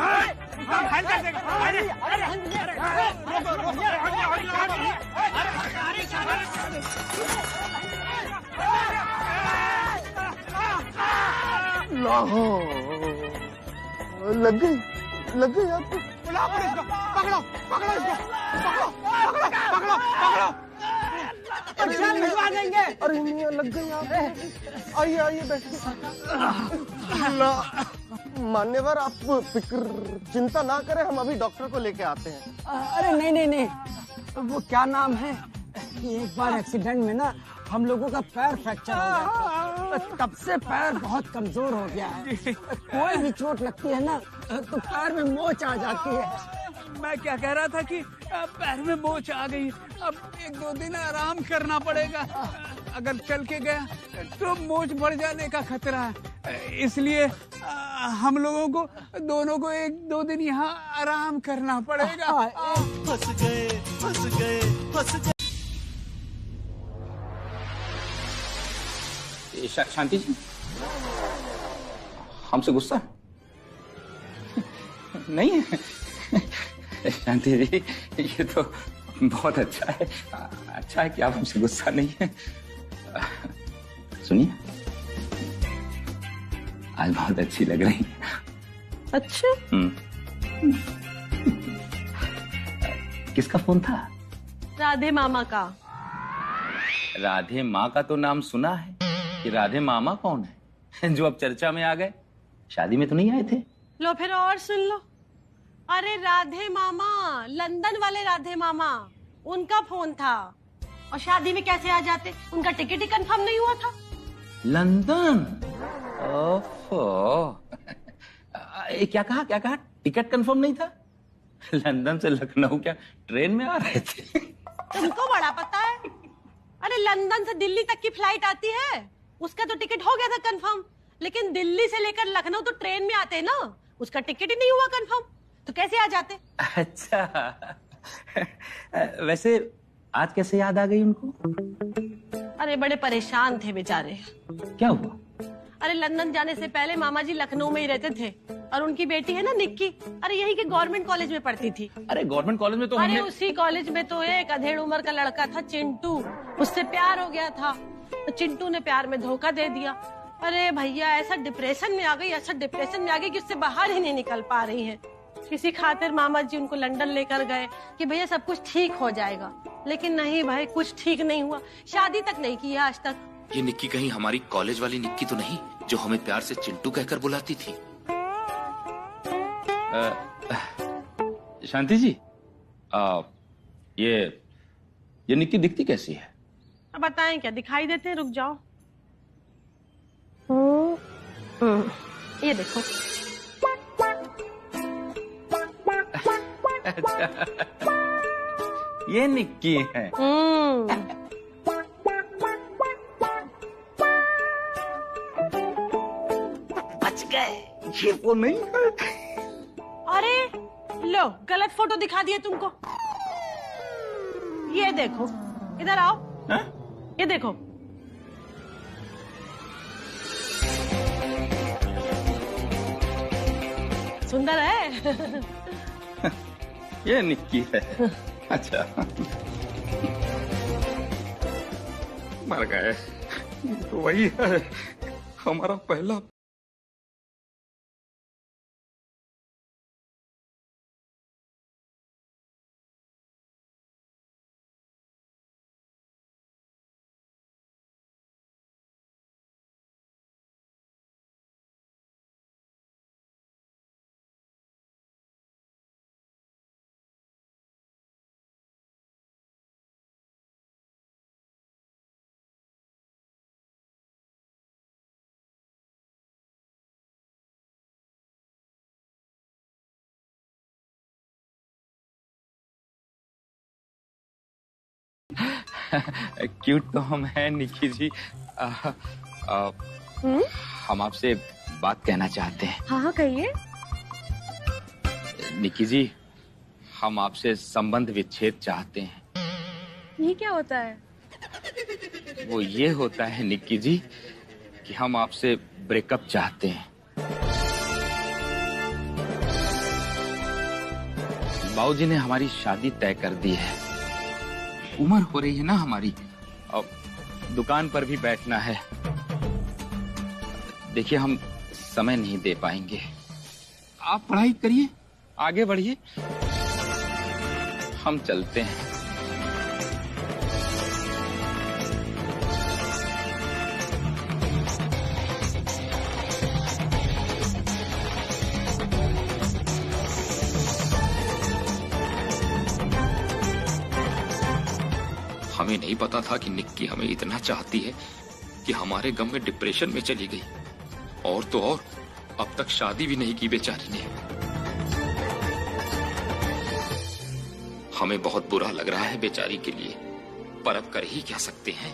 फाइन कर देगा। लग गई आपको। बुलाओ पुलिस को। पकड़ो पकड़ो इसको, पकड़ो पकड़ो पकड़ो पकड़ो। भिजवा देंगे। अरे मियां लग गई आप। आइए आइए बैठिए। मान्यवर, आप फिक्र चिंता ना करें, हम अभी डॉक्टर को लेके आते हैं। अरे नहीं नहीं नहीं, वो क्या नाम है, एक बार एक्सीडेंट में ना हम लोगों का पैर फ्रैक्चर हो गया, तब से पैर बहुत कमजोर हो गया है। कोई भी चोट लगती है ना तो पैर में मोच आ जाती है। मैं क्या कह रहा था कि पैर में मोच आ गई, अब 1-2 दिन आराम करना पड़ेगा। अगर चल के गया तो मोच बढ़ जाने का खतरा है, इसलिए हम लोगों को दोनों को 1-2 दिन यहाँ आराम करना पड़ेगा। फंस गए फंस गए फंस गए। शांति जी, हमसे गुस्सा नहीं है। शांति जी, ये तो बहुत अच्छा है। अच्छा है कि आप हमसे गुस्सा नहीं है। सुनिए, आज बहुत अच्छी लग रही है। अच्छा? किसका फोन था? राधे मामा का। राधे माँ का तो नाम सुना है, कि राधे मामा कौन है जो अब चर्चा में आ गए? शादी में तो नहीं आए थे? लो फिर और सुन लो। अरे राधे मामा, लंदन वाले राधे मामा, उनका फोन था। और शादी में कैसे आ जाते, उनका टिकट ही कंफर्म नहीं हुआ था। लंदन? ओफो। क्या कहा? टिकट कंफर्म नहीं था? लंदन से लखनऊ क्या ट्रेन में आ रहे थे? तुमको बड़ा पता है। अरे लंदन से दिल्ली तक की फ्लाइट आती है, उसका तो टिकट हो गया था कंफर्म, लेकिन दिल्ली से लेकर लखनऊ तो ट्रेन में आते हैं ना, उसका टिकट ही नहीं हुआ कंफर्म, तो कैसे आ जाते? अच्छा। वैसे आज कैसे याद आ गई उनको? अरे बड़े परेशान थे बेचारे। क्या हुआ? अरे लंदन जाने से पहले मामा जी लखनऊ में ही रहते थे, और उनकी बेटी है ना निक्की, अरे यही के गवर्नमेंट कॉलेज में पढ़ती थी। अरे गवर्नमेंट कॉलेज में तो अरे उसी कॉलेज में तो एक अधेड़ उम्र का लड़का था चिंटू, उससे प्यार हो गया था, तो चिंटू ने प्यार में धोखा दे दिया, अरे भैया ऐसा डिप्रेशन में आ गई कि उससे बाहर ही नहीं निकल पा रही है। किसी खातिर मामा जी उनको लंदन लेकर गए कि भैया सब कुछ ठीक हो जाएगा, लेकिन नहीं भाई, कुछ ठीक नहीं हुआ। शादी तक नहीं की आज तक। ये निक्की कहीं हमारी कॉलेज वाली निक्की तो नहीं जो हमें प्यार से चिंटू कहकर बुलाती थी? शांति जी, ये निक्की दिखती कैसी है? अब बताएं क्या, दिखाई देते हैं, रुक जाओ। ये देखो। ये निक्की है। बच गए, ये वो नहीं है। अरे लो, गलत फोटो दिखा दिए तुमको। ये देखो, इधर आओ। ये देखो। सुंदर है। ये निक्की है। अच्छा, मर गए। तो वही है हमारा पहला। क्यूट तो हम हैं निक्की जी। हम आपसे बात कहना चाहते हैं। हाँ कहिए। निक्की जी, हम आपसे संबंध विच्छेद चाहते हैं। ये क्या होता है? वो ये होता है निक्की जी कि हम आपसे ब्रेकअप चाहते हैं। बाबूजी ने हमारी शादी तय कर दी है। उम्र हो रही है ना हमारी, अब दुकान पर भी बैठना है। देखिए, हम समय नहीं दे पाएंगे। आप पढ़ाई करिए, आगे बढ़िए, हम चलते हैं। हमें नहीं पता था कि निक्की हमें इतना चाहती है कि हमारे गम में डिप्रेशन में चली गई। और तो और, अब तक शादी भी नहीं की बेचारी ने। हमें बहुत बुरा लग रहा है बेचारी के लिए, पर अब कर ही क्या सकते हैं।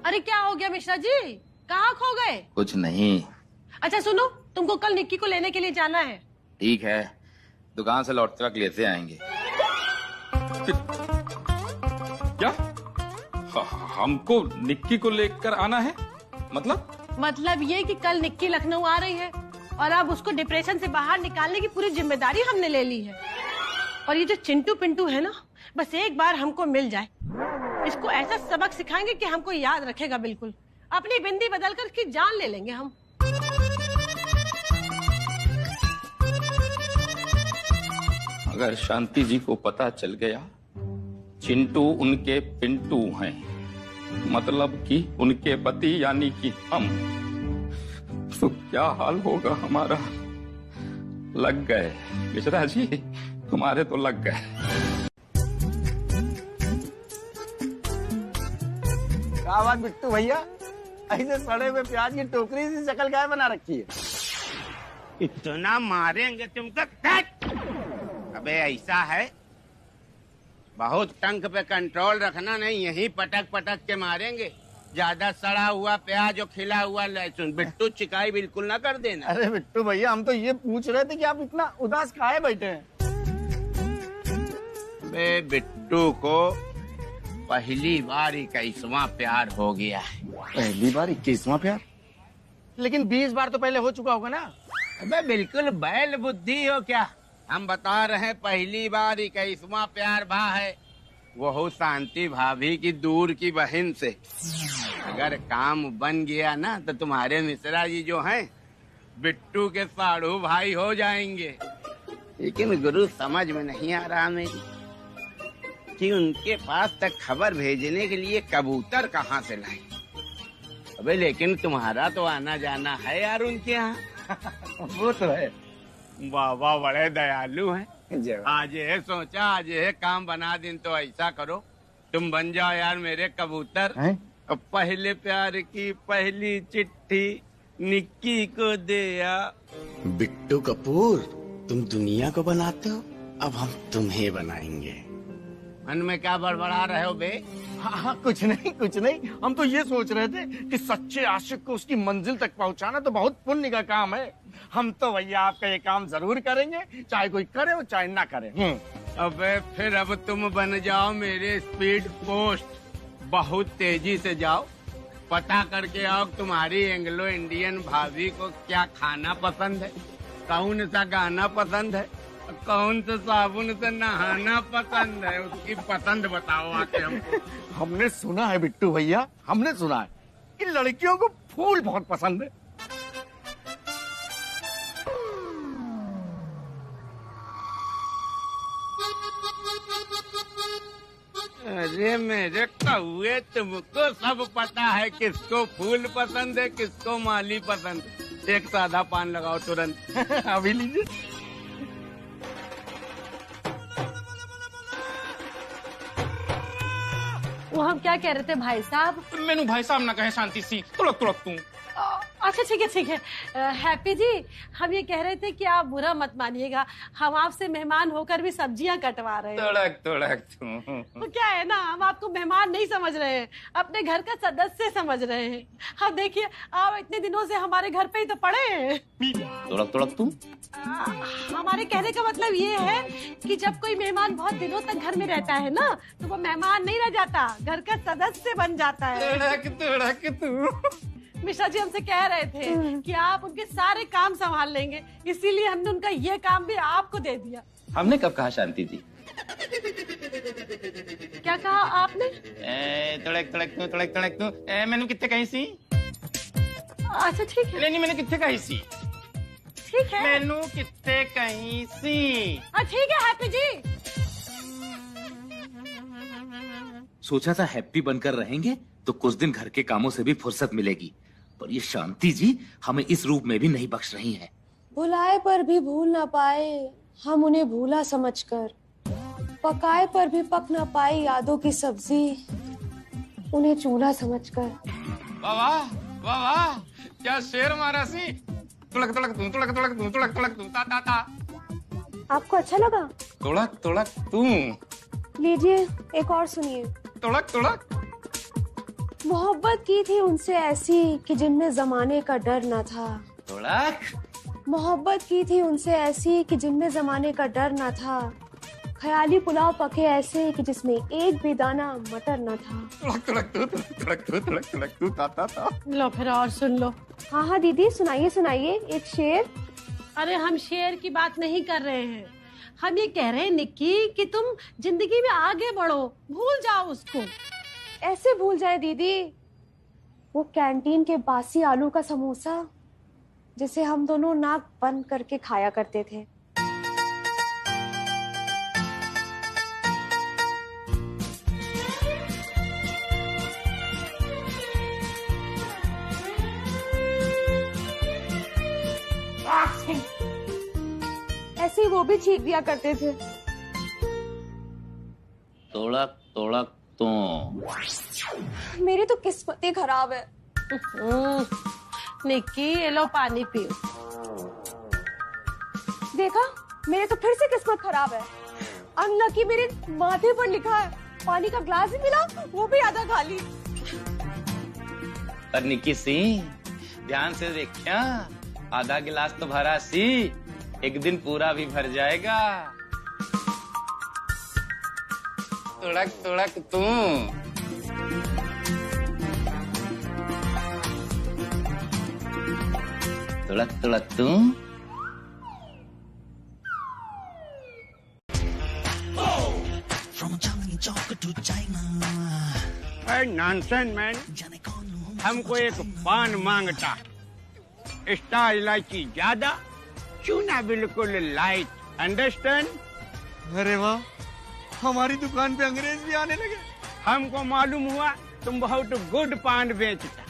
अरे क्या हो गया मिश्रा जी, कहाँ खो गए? कुछ नहीं। अच्छा सुनो, तुमको कल निक्की को लेने के लिए जाना है। ठीक है, दुकान से लौटते वक्त लेते आएंगे। क्या? हमको निक्की को लेकर आना है? मतलब ये कि कल निक्की लखनऊ आ रही है और अब उसको डिप्रेशन से बाहर निकालने की पूरी जिम्मेदारी हमने ले ली है। और ये जो चिंटू पिंटू है ना, बस एक बार हमको मिल जाए, इसको ऐसा सबक सिखाएंगे कि हमको याद रखेगा बिल्कुल। अपनी बिंदी बदलकर इसकी जान ले लेंगे हम। अगर शांति जी को पता चल गया चिंटू उनके पिंटू हैं, मतलब कि उनके पति यानी कि हम, तो क्या हाल होगा हमारा। लग गए मिश्रा जी, तुम्हारे तो लग गए। क्या बात बिट्टू भैया, ऐसे सड़े हुए प्याज की टोकरी सी शक्ल क्या बना रखी है? इतना मारेंगे तुमको। अबे ऐसा है, बहुत टंक पे कंट्रोल रखना नहीं, यही पटक पटक के मारेंगे। ज्यादा सड़ा हुआ प्याज और खिला हुआ लहसुन। बिट्टू चिकाई बिल्कुल ना कर देना। अरे बिट्टू भैया, हम तो ये पूछ रहे थे कि आप इतना उदास खाए बैठे हैं। बे बिट्टू को पहली बार 21वां प्यार हो गया है। पहली बार 21वां प्यार? लेकिन 20 बार तो पहले हो चुका होगा ना? अबे बिल्कुल बैल बुद्धि हो क्या। हम बता रहे हैं पहली बार 21वां प्यार भा है। वो शांति भाभी की दूर की बहन से। अगर काम बन गया ना तो तुम्हारे मिश्रा जी जो हैं बिट्टू के साढ़ू भाई हो जाएंगे। लेकिन गुरु समझ में नहीं आ रहा मेरी कि उनके पास तक खबर भेजने के लिए कबूतर कहाँ से लाए। अबे लेकिन तुम्हारा तो आना जाना है यार उनके यहाँ। वो तो है। बाबा बड़े दयालु हैं। आज ये सोचा आज ये काम बना दिन तो ऐसा करो तुम बन जाओ यार मेरे कबूतर। अब पहले प्यार की पहली चिट्ठी निक्की को दिया। बिट्टू कपूर तुम दुनिया को बनाते हो, अब हम तुम्हें बनाएंगे। मन में क्या बड़बड़ा रहे हो बे? हाँ कुछ नहीं हम तो ये सोच रहे थे कि सच्चे आशिक को उसकी मंजिल तक पहुंचाना तो बहुत पुण्य का काम है। हम तो भैया आपका ये काम जरूर करेंगे, चाहे कोई करे और चाहे ना करे। अबे फिर अब तुम बन जाओ मेरे स्पीड पोस्ट। बहुत तेजी से जाओ, पता करके आओ तुम्हारी एंग्लो इंडियन भाभी को क्या खाना पसंद है, कौन सा गाना पसंद है, कौन सा साबुन से नहाना पसंद है, उसकी पसंद बताओ आके हमको। हमने सुना है बिट्टू भैया, हमने सुना है कि लड़कियों को फूल बहुत पसंद है। अरे मेरे कौए तुमको सब पता है किसको फूल पसंद है किसको माली पसंद है। एक सादा पान लगाओ तुरंत। अभी लीजिए। वो हम क्या कह रहे थे भाई साहब? मैनू भाई साहब ना कहे शांति सी, तुड़क तू। अच्छा ठीक है। हैप्पी जी हम ये कह रहे थे कि आप बुरा मत मानिएगा, हम आपसे मेहमान होकर भी सब्जियां कटवा रहे हैं। तुड़क तू। तो क्या है ना, हम आपको मेहमान नहीं समझ रहे हैं, अपने घर का सदस्य समझ रहे हैं। हाँ देखिए आप इतने दिनों से हमारे घर पे ही तो पड़े हैं। तुड़क तू। हमारे कहने का मतलब ये है कि जब कोई मेहमान बहुत दिनों तक घर में रहता है ना तो वो मेहमान नहीं रह जाता, घर का सदस्य बन जाता है। तुड़क तू। मिश्रा जी हमसे कह रहे थे कि आप उनके सारे काम संभाल लेंगे, इसीलिए हमने उनका ये काम भी आपको दे दिया। हमने कब कहा शांति जी? क्या कहा आपने? तुड़क तू। मैनू कितने कही सी? अच्छा ठीक है। नहीं मैंने कितने कही सी? ठीक है। मैनू कितने कही सी? ठीक है हैप्पी जी। सोचा था हैप्पी बनकर रहेंगे तो कुछ दिन घर के कामों से भी फुर्सत मिलेगी, पर ये शांति जी हमें इस रूप में भी नहीं बख्श रही हैं। भुलाए पर भी भूल ना पाए हम उन्हें भूला समझकर, पकाए पर भी पक ना पाई यादों की सब्जी उन्हें चूल्हा समझकर। वाह क्या शेर मारा सी। तुड़क तू ता। आपको अच्छा लगा? तुड़क तू। लीजिए एक और सुनिए। तुड़क। मोहब्बत की थी उनसे ऐसी कि जिनमें जमाने का डर न था। मोहब्बत की थी उनसे ऐसी कि जिनमें जमाने का डर न था, ख्याली पुलाव पके ऐसे कि जिसमें एक भी दाना मटर न था। तुड़क तू ता। लो फिर और सुन लो। हाँ दीदी सुनाइए एक शेर। अरे हम शेर की बात नहीं कर रहे हैं, हम ये कह रहे हैं निक्की कि तुम जिंदगी में आगे बढ़ो, भूल जाओ उसको। ऐसे भूल जाए दीदी? वो कैंटीन के बासी आलू का समोसा जिसे हम दोनों नाक बंद करके खाया करते थे। ऐसे ही वो भी छींक दिया करते थे। तुड़क तो मेरी तो किस्मत ही खराब है। निक्की ये लो पानी पियो। देखा मेरे तो फिर से किस्मत खराब है। अनलकी मेरे माथे पर लिखा है, पानी का ग्लास ही मिला वो भी आधा खाली। पर निक्की सी ध्यान से देखिया, आधा गिलास तो भरा सी, एक दिन पूरा भी भर जाएगा। तुड़क तू। तुड़क तू। From Johnny नॉनसेंस मैन, हमको एक पान मांगता, स्टार इलायची ज्यादा, चूना बिल्कुल लाइट, अंडरस्टैंड? अरे वाह, हमारी दुकान पे अंग्रेज भी आने लगे। हमको मालूम हुआ तुम बहुत गुड पान बेचता।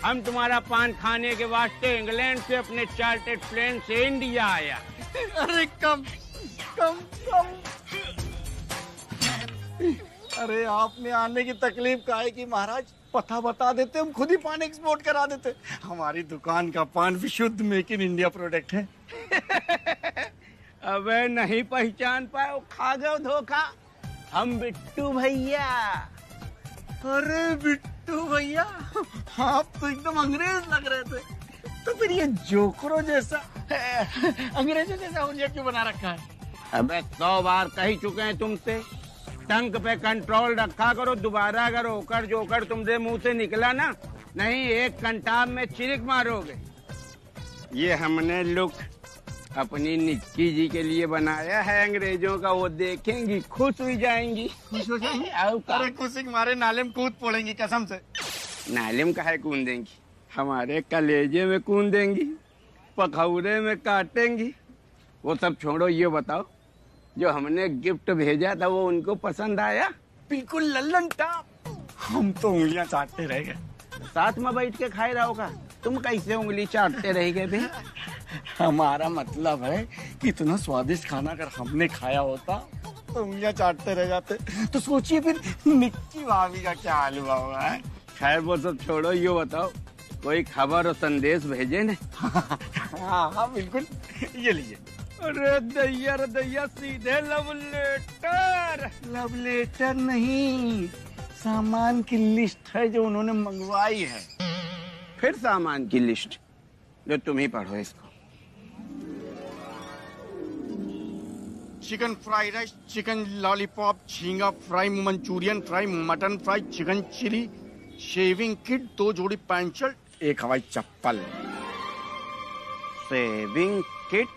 हम तुम्हारा पान खाने के वास्ते इंग्लैंड से अपने चार्टर्ड प्लेन से इंडिया आया। अरे कम कम कम। अरे आपने आने की तकलीफ का है कि महाराज पता बता देते, हम खुद ही पान एक्सपोर्ट करा देते। हमारी दुकान का पान विशुद्ध मेक इन इंडिया प्रोडक्ट है। अबे नहीं पहचान पाए, खा गए धोखा। हम बिट्टू भैया। अरे बिट्टू भैया, आप तो एकदम अंग्रेज लग रहे थे। तो फिर ये जोकरों जैसा अंग्रेजों जैसा हुलिया क्यों बना रखा है? अबे 100 बार कह चुके हैं तुमसे, टंक पे कंट्रोल रखा करो। दोबारा अगर ओकर जोकर तुमसे मुंह से निकला ना, नहीं एक कंटाब में चिरिक मारोगे। ये हमने लुक अपनी निक्की जी के लिए बनाया है अंग्रेजों का, वो देखेंगी खुश हो जाएंगी। खुश हो जाएंगी? अरे खुशी मारे नाले में कूद पड़ेंगी कसम से। नाले में काहे कूदेंगी, हमारे कलेजे में कूदेंगी, पखौरे में काटेंगी। वो सब छोड़ो, ये बताओ जो हमने गिफ्ट भेजा था वो उनको पसंद आया? बिल्कुल लल्लन टॉप। हम तो उंगलियां चाटते रह गए। साथ में बैठ के खाए रहोगा, तुम कैसे उंगली चाटते रह गए भी? हमारा मतलब है कि इतना स्वादिष्ट खाना अगर हमने खाया होता तो उंगलियां चाटते रह जाते। तो सोचिए फिर निक्की भाभी का क्या हाल हुआ होगा है? खैर वो सब छोड़ो, ये बताओ कोई खबर और संदेश भेजे ने? हाँ हाँ बिल्कुल, ये लीजिए। अरे दैया सीधे लव लेटर। लव लेटर नहीं, सामान की लिस्ट है जो उन्होंने मंगवाई है। फिर सामान की लिस्ट, जो तुम ही पढ़ो इसको। Chicken fried rice, chicken lollipop, झींगा fry, Manchurian fry, mutton fry, chicken chilli, shaving kit, 2 जोड़ी पैंट शर्ट, 1 हवाई चप्पल। शेविंग किट,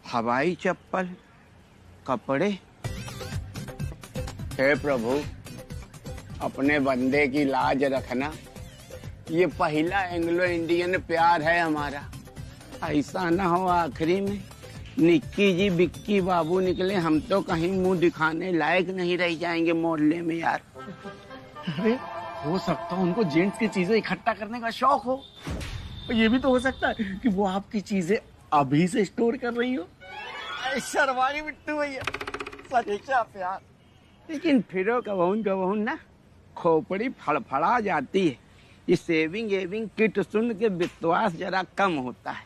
हवाई चप्पल, कपड़े। हे प्रभु, अपने बंदे की लाज रखना। ये पहला एंग्लो इंडियन प्यार है हमारा, ऐसा ना हो आखिरी में निक्की जी बिक्की बाबू निकले, हम तो कहीं मुंह दिखाने लायक नहीं रह जाएंगे मोहल्ले में यार। अरे हो सकता है उनको जेंट्स की चीजें इकट्ठा करने का शौक हो। ये भी तो हो सकता है कि वो आपकी चीजें अभी से स्टोर कर रही हो। शर्माई बिट्टू भैया, सच्चा प्यार। लेकिन फिरो कबहून ना खोपड़ी फड़फड़ा जाती है। ये सेविंग एविंग किट सुन के विश्वास जरा कम होता है।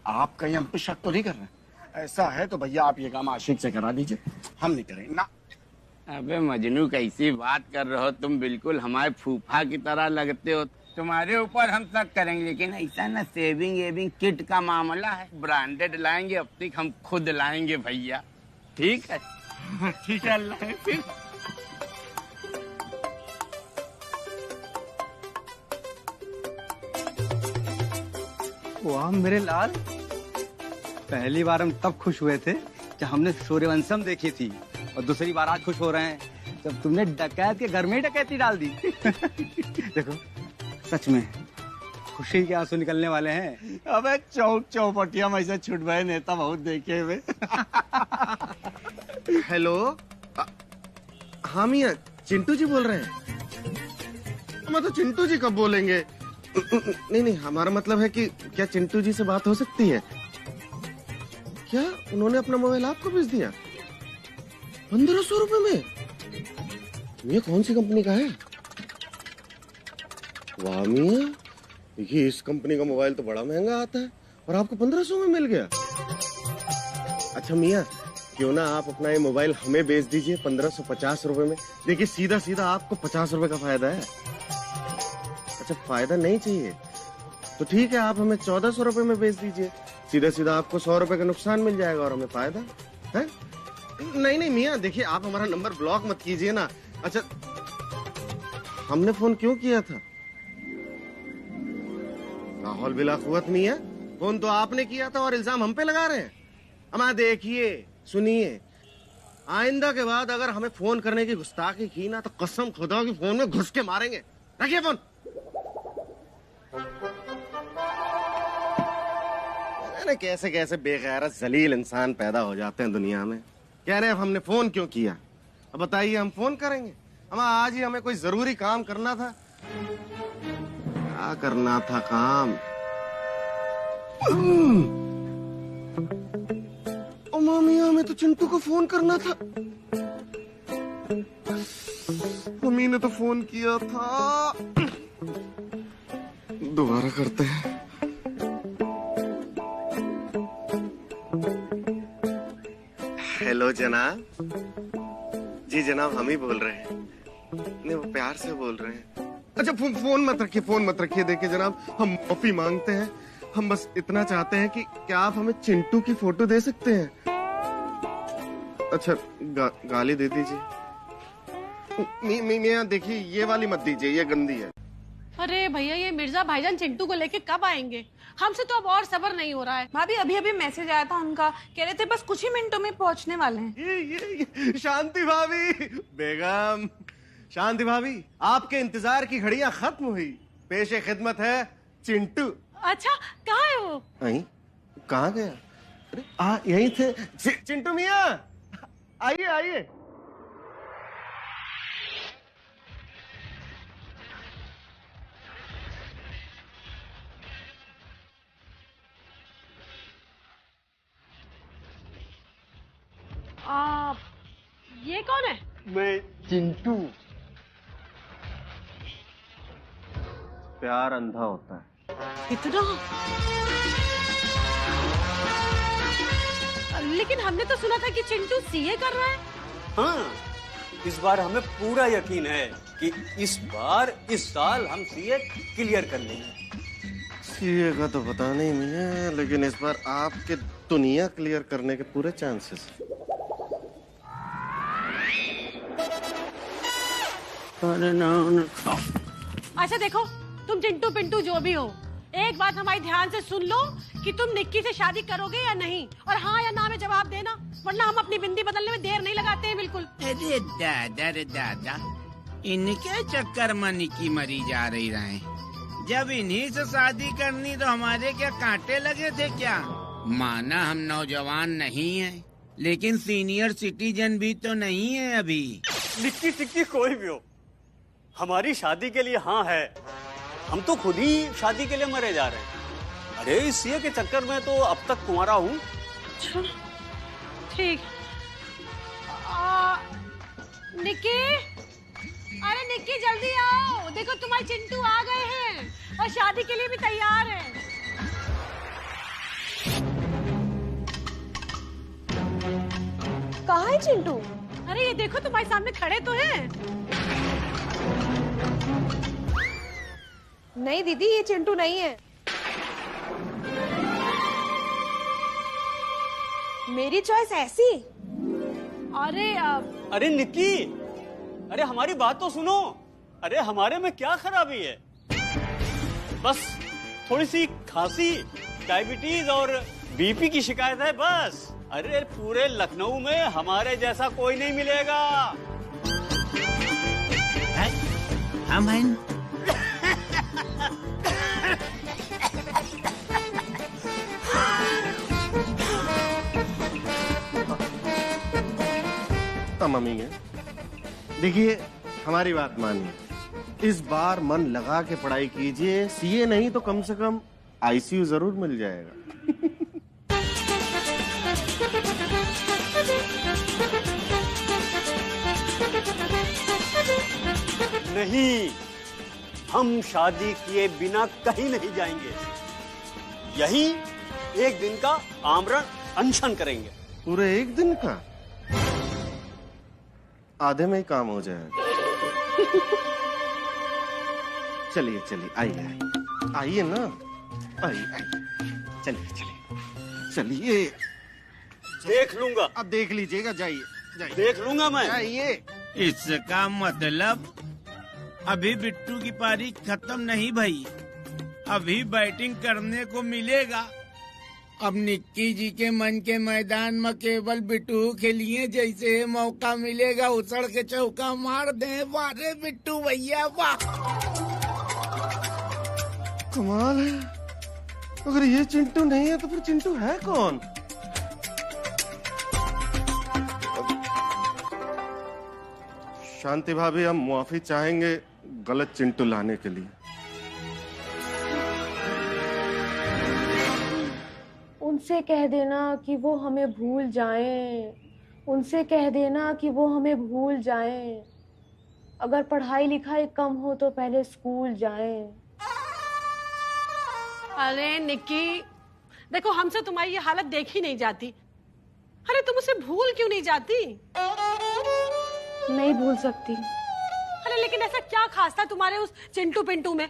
आप कहीं हम पे शक तो नहीं कर रहे? ऐसा है तो भैया आप ये काम आशिक से करा दीजिए, हम नहीं करेंगे ना। अबे मजनू कैसी बात कर रहे हो तुम, बिल्कुल हमारे फूफा की तरह लगते हो। तुम्हारे ऊपर हम शक करेंगे, लेकिन ऐसा ना सेविंग एविंग किट का मामला है, ब्रांडेड लाएंगे, अब तक हम खुद लाएंगे भैया। ठीक है? ठीक है, अल्लाह हाफिज़। वाह मेरे लाल, पहली बार हम तब खुश हुए थे जब हमने सूर्यवंशम देखी थी, और दूसरी बार आज खुश हो रहे हैं जब तुमने डकैत के घर में ही डकैती डाल दी। देखो सच में खुशी के आंसू निकलने वाले हैं। अबे चौक चौपटिया में ऐसे छुटवाए नेता बहुत देखे हुए। हेलो, हाँ मियाँ, चिंटू जी बोल रहे हैं? मैं तो चिंटू जी कब बोलेंगे? नहीं, हमारा मतलब है कि क्या चिंटू जी से बात हो सकती है? क्या उन्होंने अपना मोबाइल आपको भेज दिया 1500 रुपए में? ये कौन सी कंपनी का है? वाह मियाँ, देखिए इस कंपनी का मोबाइल तो बड़ा महंगा आता है और आपको 1500 में मिल गया। अच्छा मियाँ, क्यों ना आप अपना ये मोबाइल हमें बेच दीजिए 1550 रुपए में। देखिए सीधा सीधा आपको 50 रुपए का फायदा है। अच्छा फायदा नहीं चाहिए तो ठीक है, आप हमें 1400 रुपए में बेच दीजिए। सीधा सीधा आपको 100 रुपए का नुकसान मिल जाएगा और हमें फायदा है। नहीं मियाँ, देखिए आप हमारा नंबर ब्लॉक मत कीजिए ना। अच्छा हमने फोन क्यों किया था? माहौल बिला कुव्वत नहीं है, फोन तो आपने किया था और इल्जाम हम पे लगा रहे हैं। अमा देखिए सुनिए, आइंदा के बाद अगर हमें फोन करने की गुस्ताखी की ना तो कसम खुदा की फोन में घुस के मारेंगे। रखिए फोन। अरे कैसे कैसे बेगैरत जलील इंसान पैदा हो जाते हैं दुनिया में। कह रहे हैं हमने फोन क्यों किया? अब बताइए, हम फोन करेंगे? हम आज ही हमें कोई जरूरी काम करना था। क्या करना था काम? ओ मामी, हमें तो चिंटू को फोन करना था। मम्मी ने तो फोन किया था। दोबारा करते हैं। हेलो जनाब। जी जनाब, हम ही बोल रहे हैं। नहीं, वो प्यार से बोल रहे हैं। अच्छा, फोन मत रखिए, फोन मत रखिए। देखिए जनाब, हम माफी मांगते हैं। हम बस इतना चाहते हैं कि क्या आप हमें चिंटू की फोटो दे सकते हैं? अच्छा, गाली दे दीजिए। मियां देखिए, ये वाली मत दीजिए, ये गंदी है। अरे भैया, ये मिर्जा भाईजान चिंटू को लेके कब आएंगे? हमसे तो अब और सब्र नहीं हो रहा है। भाभी, अभी अभी मैसेज आया था उनका, कह रहे थे बस कुछ ही मिनटों में पहुंचने वाले हैं। ये शांति भाभी, बेगम शांति भाभी, आपके इंतजार की घड़ियां खत्म हुई। पेशे खिदमत है चिंटू। अच्छा, कहाँ है वो? कहाँ गया? अरे यहीं थे। चिंटू मियां, आइए आइए। ये कौन है? मैं चिंटू। प्यार अंधा होता है। इतना? लेकिन हमने तो सुना था कि चिंटू सीए कर रहा है। हाँ, इस बार हमें पूरा यकीन है कि इस साल हम सीए क्लियर कर लेंगे। सीए का तो पता नहीं मिया, लेकिन इस बार आपके दुनिया क्लियर करने के पूरे चांसेस। अच्छा देखो, तुम चिंटू पिंटू जो भी हो, एक बात हमारी ध्यान से सुन लो कि तुम निक्की से शादी करोगे या नहीं, और हाँ या ना में जवाब देना, वरना हम अपनी बिंदी बदलने में देर नहीं लगाते हैं बिल्कुल। अरे दादा रे दादा, इनके चक्कर में निक्की मरी जा रही रहे। जब इन्हीं से शादी करनी तो हमारे क्या कांटे लगे थे क्या? माना हम नौजवान नहीं हैं, लेकिन सीनियर सिटीजन भी तो नहीं है अभी। निक्की सिक्की कोई भी हो, हमारी शादी के लिए हाँ है। हम तो खुद ही शादी के लिए मरे जा रहे हैं। अरे इस सीए के चक्कर में तो अब तक कुंवारा हूँ। ठीक। निक्की, अरे निक्की जल्दी आओ, देखो तुम्हारे चिंटू आ गए हैं और शादी के लिए भी तैयार हैं। कहाँ है चिंटू? अरे ये देखो, तुम्हारे सामने खड़े तो हैं। नहीं दीदी, ये चिंटू नहीं है। मेरी चॉइस ऐसी। अरे निक्की, अरे हमारी बात तो सुनो। अरे हमारे में क्या खराबी है? बस थोड़ी सी खांसी, डायबिटीज और बीपी की शिकायत है बस। अरे पूरे लखनऊ में हमारे जैसा कोई नहीं मिलेगा। हम मम्मी है, देखिए हमारी बात मानिए। इस बार मन लगा के पढ़ाई कीजिए। सीए नहीं तो कम से कम आईसीयू जरूर मिल जाएगा। नहीं, हम शादी किए बिना कहीं नहीं जाएंगे। यही एक दिन का आमरण अनशन करेंगे। पूरे एक दिन का? आधे में ही काम हो जाएगा। चलिए चलिए, आइए आइए ना, आइए आइए, चलिए चलिए। देख लूंगा। अब देख लीजिएगा, जाइए जाइए। देख लूंगा मैं। जाइए। इसका मतलब अभी बिट्टू की पारी खत्म नहीं भई, अभी बैटिंग करने को मिलेगा। अब निक्की जी के मन के मैदान में केवल बिट्टू खेलिए, जैसे मौका मिलेगा उछल के चौका मार दे। वारे बिट्टू भैया वाह। कमाल है, अगर ये चिंटू नहीं है तो फिर चिंटू है कौन? शांति भाभी, हम मुआफी चाहेंगे गलत चिंटू लाने के लिए। उनसे कह देना कि वो हमें भूल जाएं, उनसे कह देना कि वो हमें भूल जाएं। अगर पढ़ाई लिखाई कम हो तो पहले स्कूल जाएं। अरे निक्की, देखो हमसे तुम्हारी ये हालत देखी नहीं जाती। अरे तुम उसे भूल क्यों नहीं जाती? नहीं भूल सकती। अरे लेकिन ऐसा क्या खास था तुम्हारे उस चिंटू पिंटू में?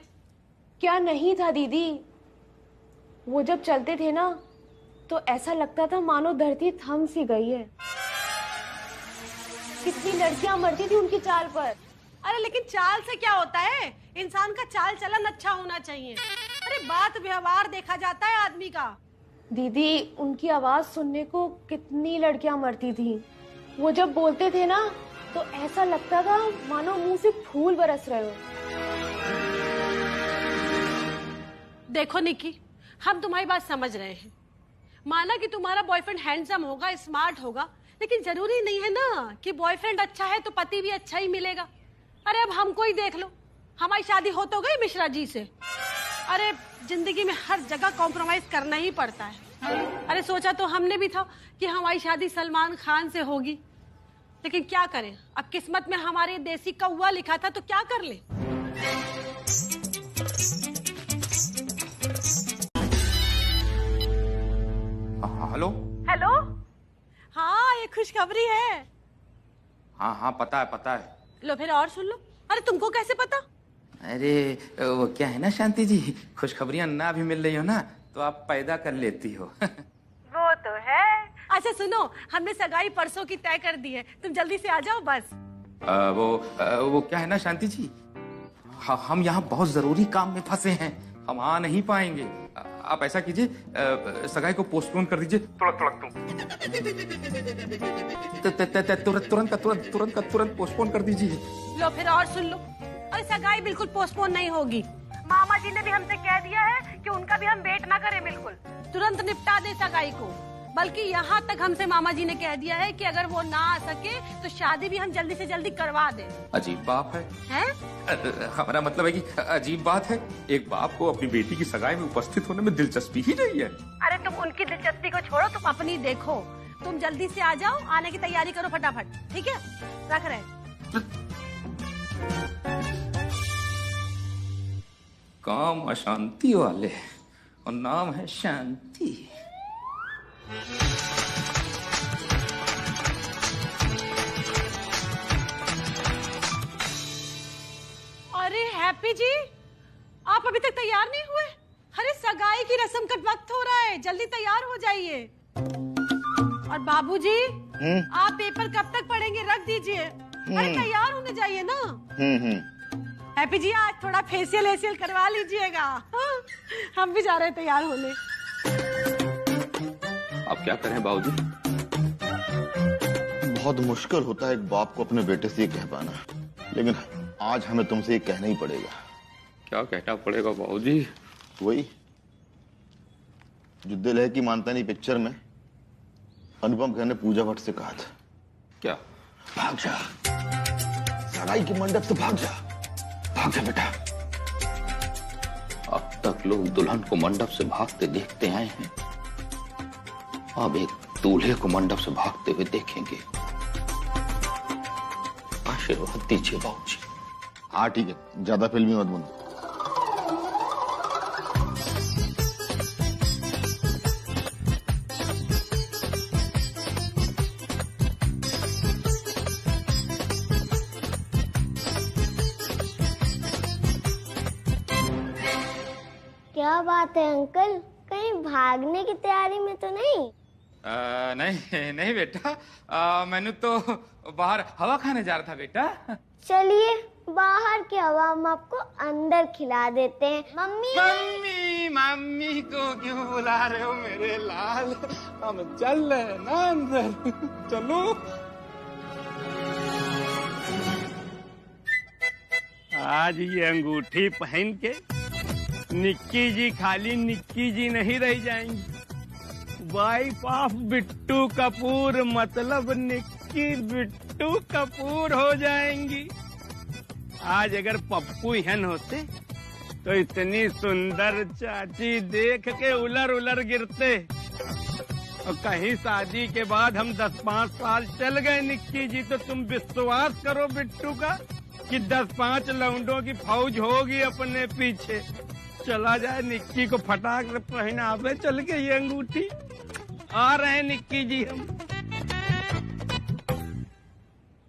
क्या नहीं था दीदी? वो जब चलते थे ना तो ऐसा लगता था मानो धरती थम सी गई है। कितनी लड़कियां मरती थी उनकी चाल पर। अरे लेकिन चाल से क्या होता है? इंसान का चाल चलन अच्छा होना चाहिए। अरे बात व्यवहार देखा जाता है आदमी का। दीदी, उनकी आवाज सुनने को कितनी लड़कियां मरती थी। वो जब बोलते थे ना तो ऐसा लगता था मानो मुंह से फूल बरस रहे हो। देखो निक्की, हम तुम्हारी बात समझ रहे हैं। माना कि तुम्हारा बॉयफ्रेंड हैंडसम होगा, स्मार्ट होगा, लेकिन जरूरी नहीं है ना कि बॉयफ्रेंड अच्छा है तो पति भी अच्छा ही मिलेगा। अरे अब हमको ही देख लो, हमारी शादी हो तो गई मिश्रा जी से। अरे जिंदगी में हर जगह कॉम्प्रोमाइज करना ही पड़ता है। अरे सोचा तो हमने भी था कि हमारी शादी सलमान खान से होगी, लेकिन क्या करें, अब किस्मत में हमारे देसी कौवा लिखा था तो क्या कर ले। हेलो हेलो, हाँ ये खुशखबरी है। हाँ हाँ पता है। लो फिर और सुन लो। अरे तुमको कैसे पता? अरे वो क्या है ना शांति जी, खुशखबरियां ना भी मिल रही हो ना तो आप पैदा कर लेती हो। वो तो है। अच्छा सुनो, हमने सगाई परसों की तय कर दी है, तुम जल्दी से आ जाओ बस। वो क्या है ना शांति जी, हम यहाँ बहुत जरूरी काम में फंसे हैं, हम आ नहीं पाएंगे। आप ऐसा कीजिए, सगाई को पोस्टपोन कर दीजिए। तुरंत पोस्टपोन कर दीजिए। लो फिर और सुन लो। अरे सगाई बिल्कुल पोस्टपोन नहीं होगी। मामा जी ने भी हमसे कह दिया है कि उनका भी हम वेट ना करें, बिल्कुल तुरंत निपटा दे सगाई को। बल्कि यहाँ तक हमसे मामा जी ने कह दिया है कि अगर वो ना आ सके तो शादी भी हम जल्दी से जल्दी करवा दें। अजीब बात है? हमारा मतलब है कि अजीब बात है, एक बाप को अपनी बेटी की सगाई में उपस्थित होने में दिलचस्पी ही नहीं है। अरे तुम उनकी दिलचस्पी को छोड़ो, तुम अपनी देखो। तुम जल्दी से आ जाओ, आने की तैयारी करो फटाफट, ठीक है? रख रहे। काम अशांति वाले और नाम है शांति। अरे हैप्पी जी, आप अभी तक तैयार नहीं हुए? अरे सगाई की रस्म का वक्त हो रहा है, जल्दी तैयार हो जाइए। और बाबूजी, आप पेपर कब तक पढ़ेंगे? रख दीजिए। अरे तैयार होने जाइए ना। हैप्पी जी, आज थोड़ा फेशियल करवा लीजिएगा। हाँ? हम भी जा रहे हैं तैयार होने। अब क्या करें बाबूजी? बहुत मुश्किल होता है एक बाप को अपने बेटे से ये कह पाना, लेकिन आज हमें तुमसे ये कहना ही पड़ेगा। क्या कहना पड़ेगा बाबूजी? वही जो दिल है कि मानता नहीं पिक्चर में अनुपम खेर ने पूजा भट्ट से कहा था। क्या? भाग जा, सगाई के मंडप से भाग जा, भाग जा बेटा। अब तक लोग दुल्हन को मंडप से भागते देखते आए हैं, अब एक दूल्हे को मंडप से भागते हुए देखेंगे। आशीर्वाद दीजिए बाबूजी। हाँ ठीक है, ज्यादा फिल्मी मत बनो। क्या बात है अंकल, कहीं भागने की तैयारी में तो नहीं? नहीं नहीं बेटा, मैंने तो बाहर हवा खाने जा रहा था बेटा। चलिए बाहर की हवा हम आपको अंदर खिला देते हैं। मम्मी मम्मी मम्मी को क्यों बुला रहे हो मेरे लाल? हम चल रहे हैं ना अंदर, चलो। आज ये अंगूठी पहन के निक्की जी खाली निक्की जी नहीं रह जाएंगी। वाइफ ऑफ बिट्टू कपूर मतलब निक्की बिट्टू कपूर हो जाएंगी। आज अगर पप्पू हन होते तो इतनी सुंदर चाची देख के उलर उलर गिरते। और कहीं शादी के बाद हम 10-5 साल चल गए निक्की जी, तो तुम विश्वास करो बिट्टू का कि 10-5 लौंडों की फौज होगी अपने पीछे। चला जाए निक्की को फटाक से पहनावे चल के ये अंगूठी। आ रहे हैं निक्की जी हम।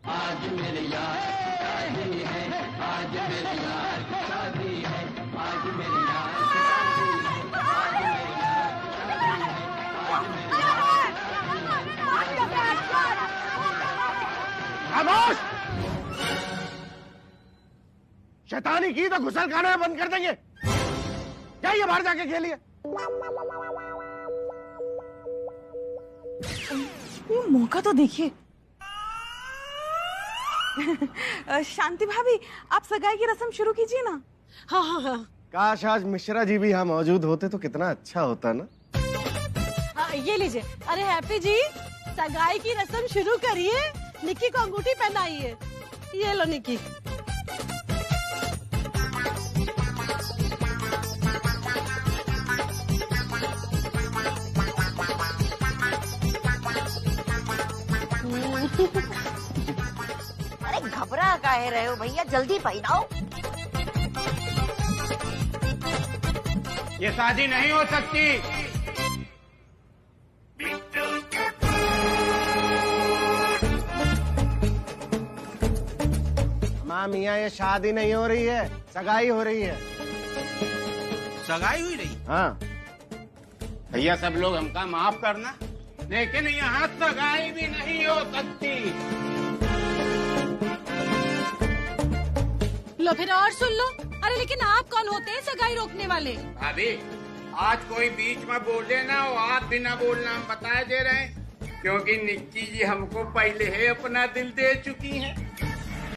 आज मेरे यार शादी है, आज मेरे यार शादी है, आज मेरे यार खामोश! शैतानी की तो घुसल खाने में बंद कर देंगे। जाइए बाहर जाके खेलिए। ये मौका तो देखिए। शांति भाभी, आप सगाई की रस्म शुरू कीजिए ना। हाँ हाँ हाँ। काश आज मिश्रा जी भी यहाँ मौजूद होते तो कितना अच्छा होता ना। हाँ, ये लीजिए। अरे हैप्पी जी, सगाई की रस्म शुरू करिए। निक्की को अंगूठी पहनाइए। ये लो निक्की। अरे घबरा काहे रहे हो भैया, जल्दी पहनाओ। ये शादी नहीं हो सकती। माँ मियाँ, ये शादी नहीं हो रही है, सगाई हो रही है। सगाई हुई रही? हाँ भैया सब लोग हमका माफ करना, लेकिन यहाँ सगाई भी नहीं हो सकती। लो फिर और सुन लो। अरे लेकिन आप कौन होते हैं सगाई रोकने वाले? भाभी, आज कोई बीच में बोले ना, और आप बिना बोलना हम बता दे रहे हैं, क्योंकि निक्की जी हमको पहले ही अपना दिल दे चुकी हैं।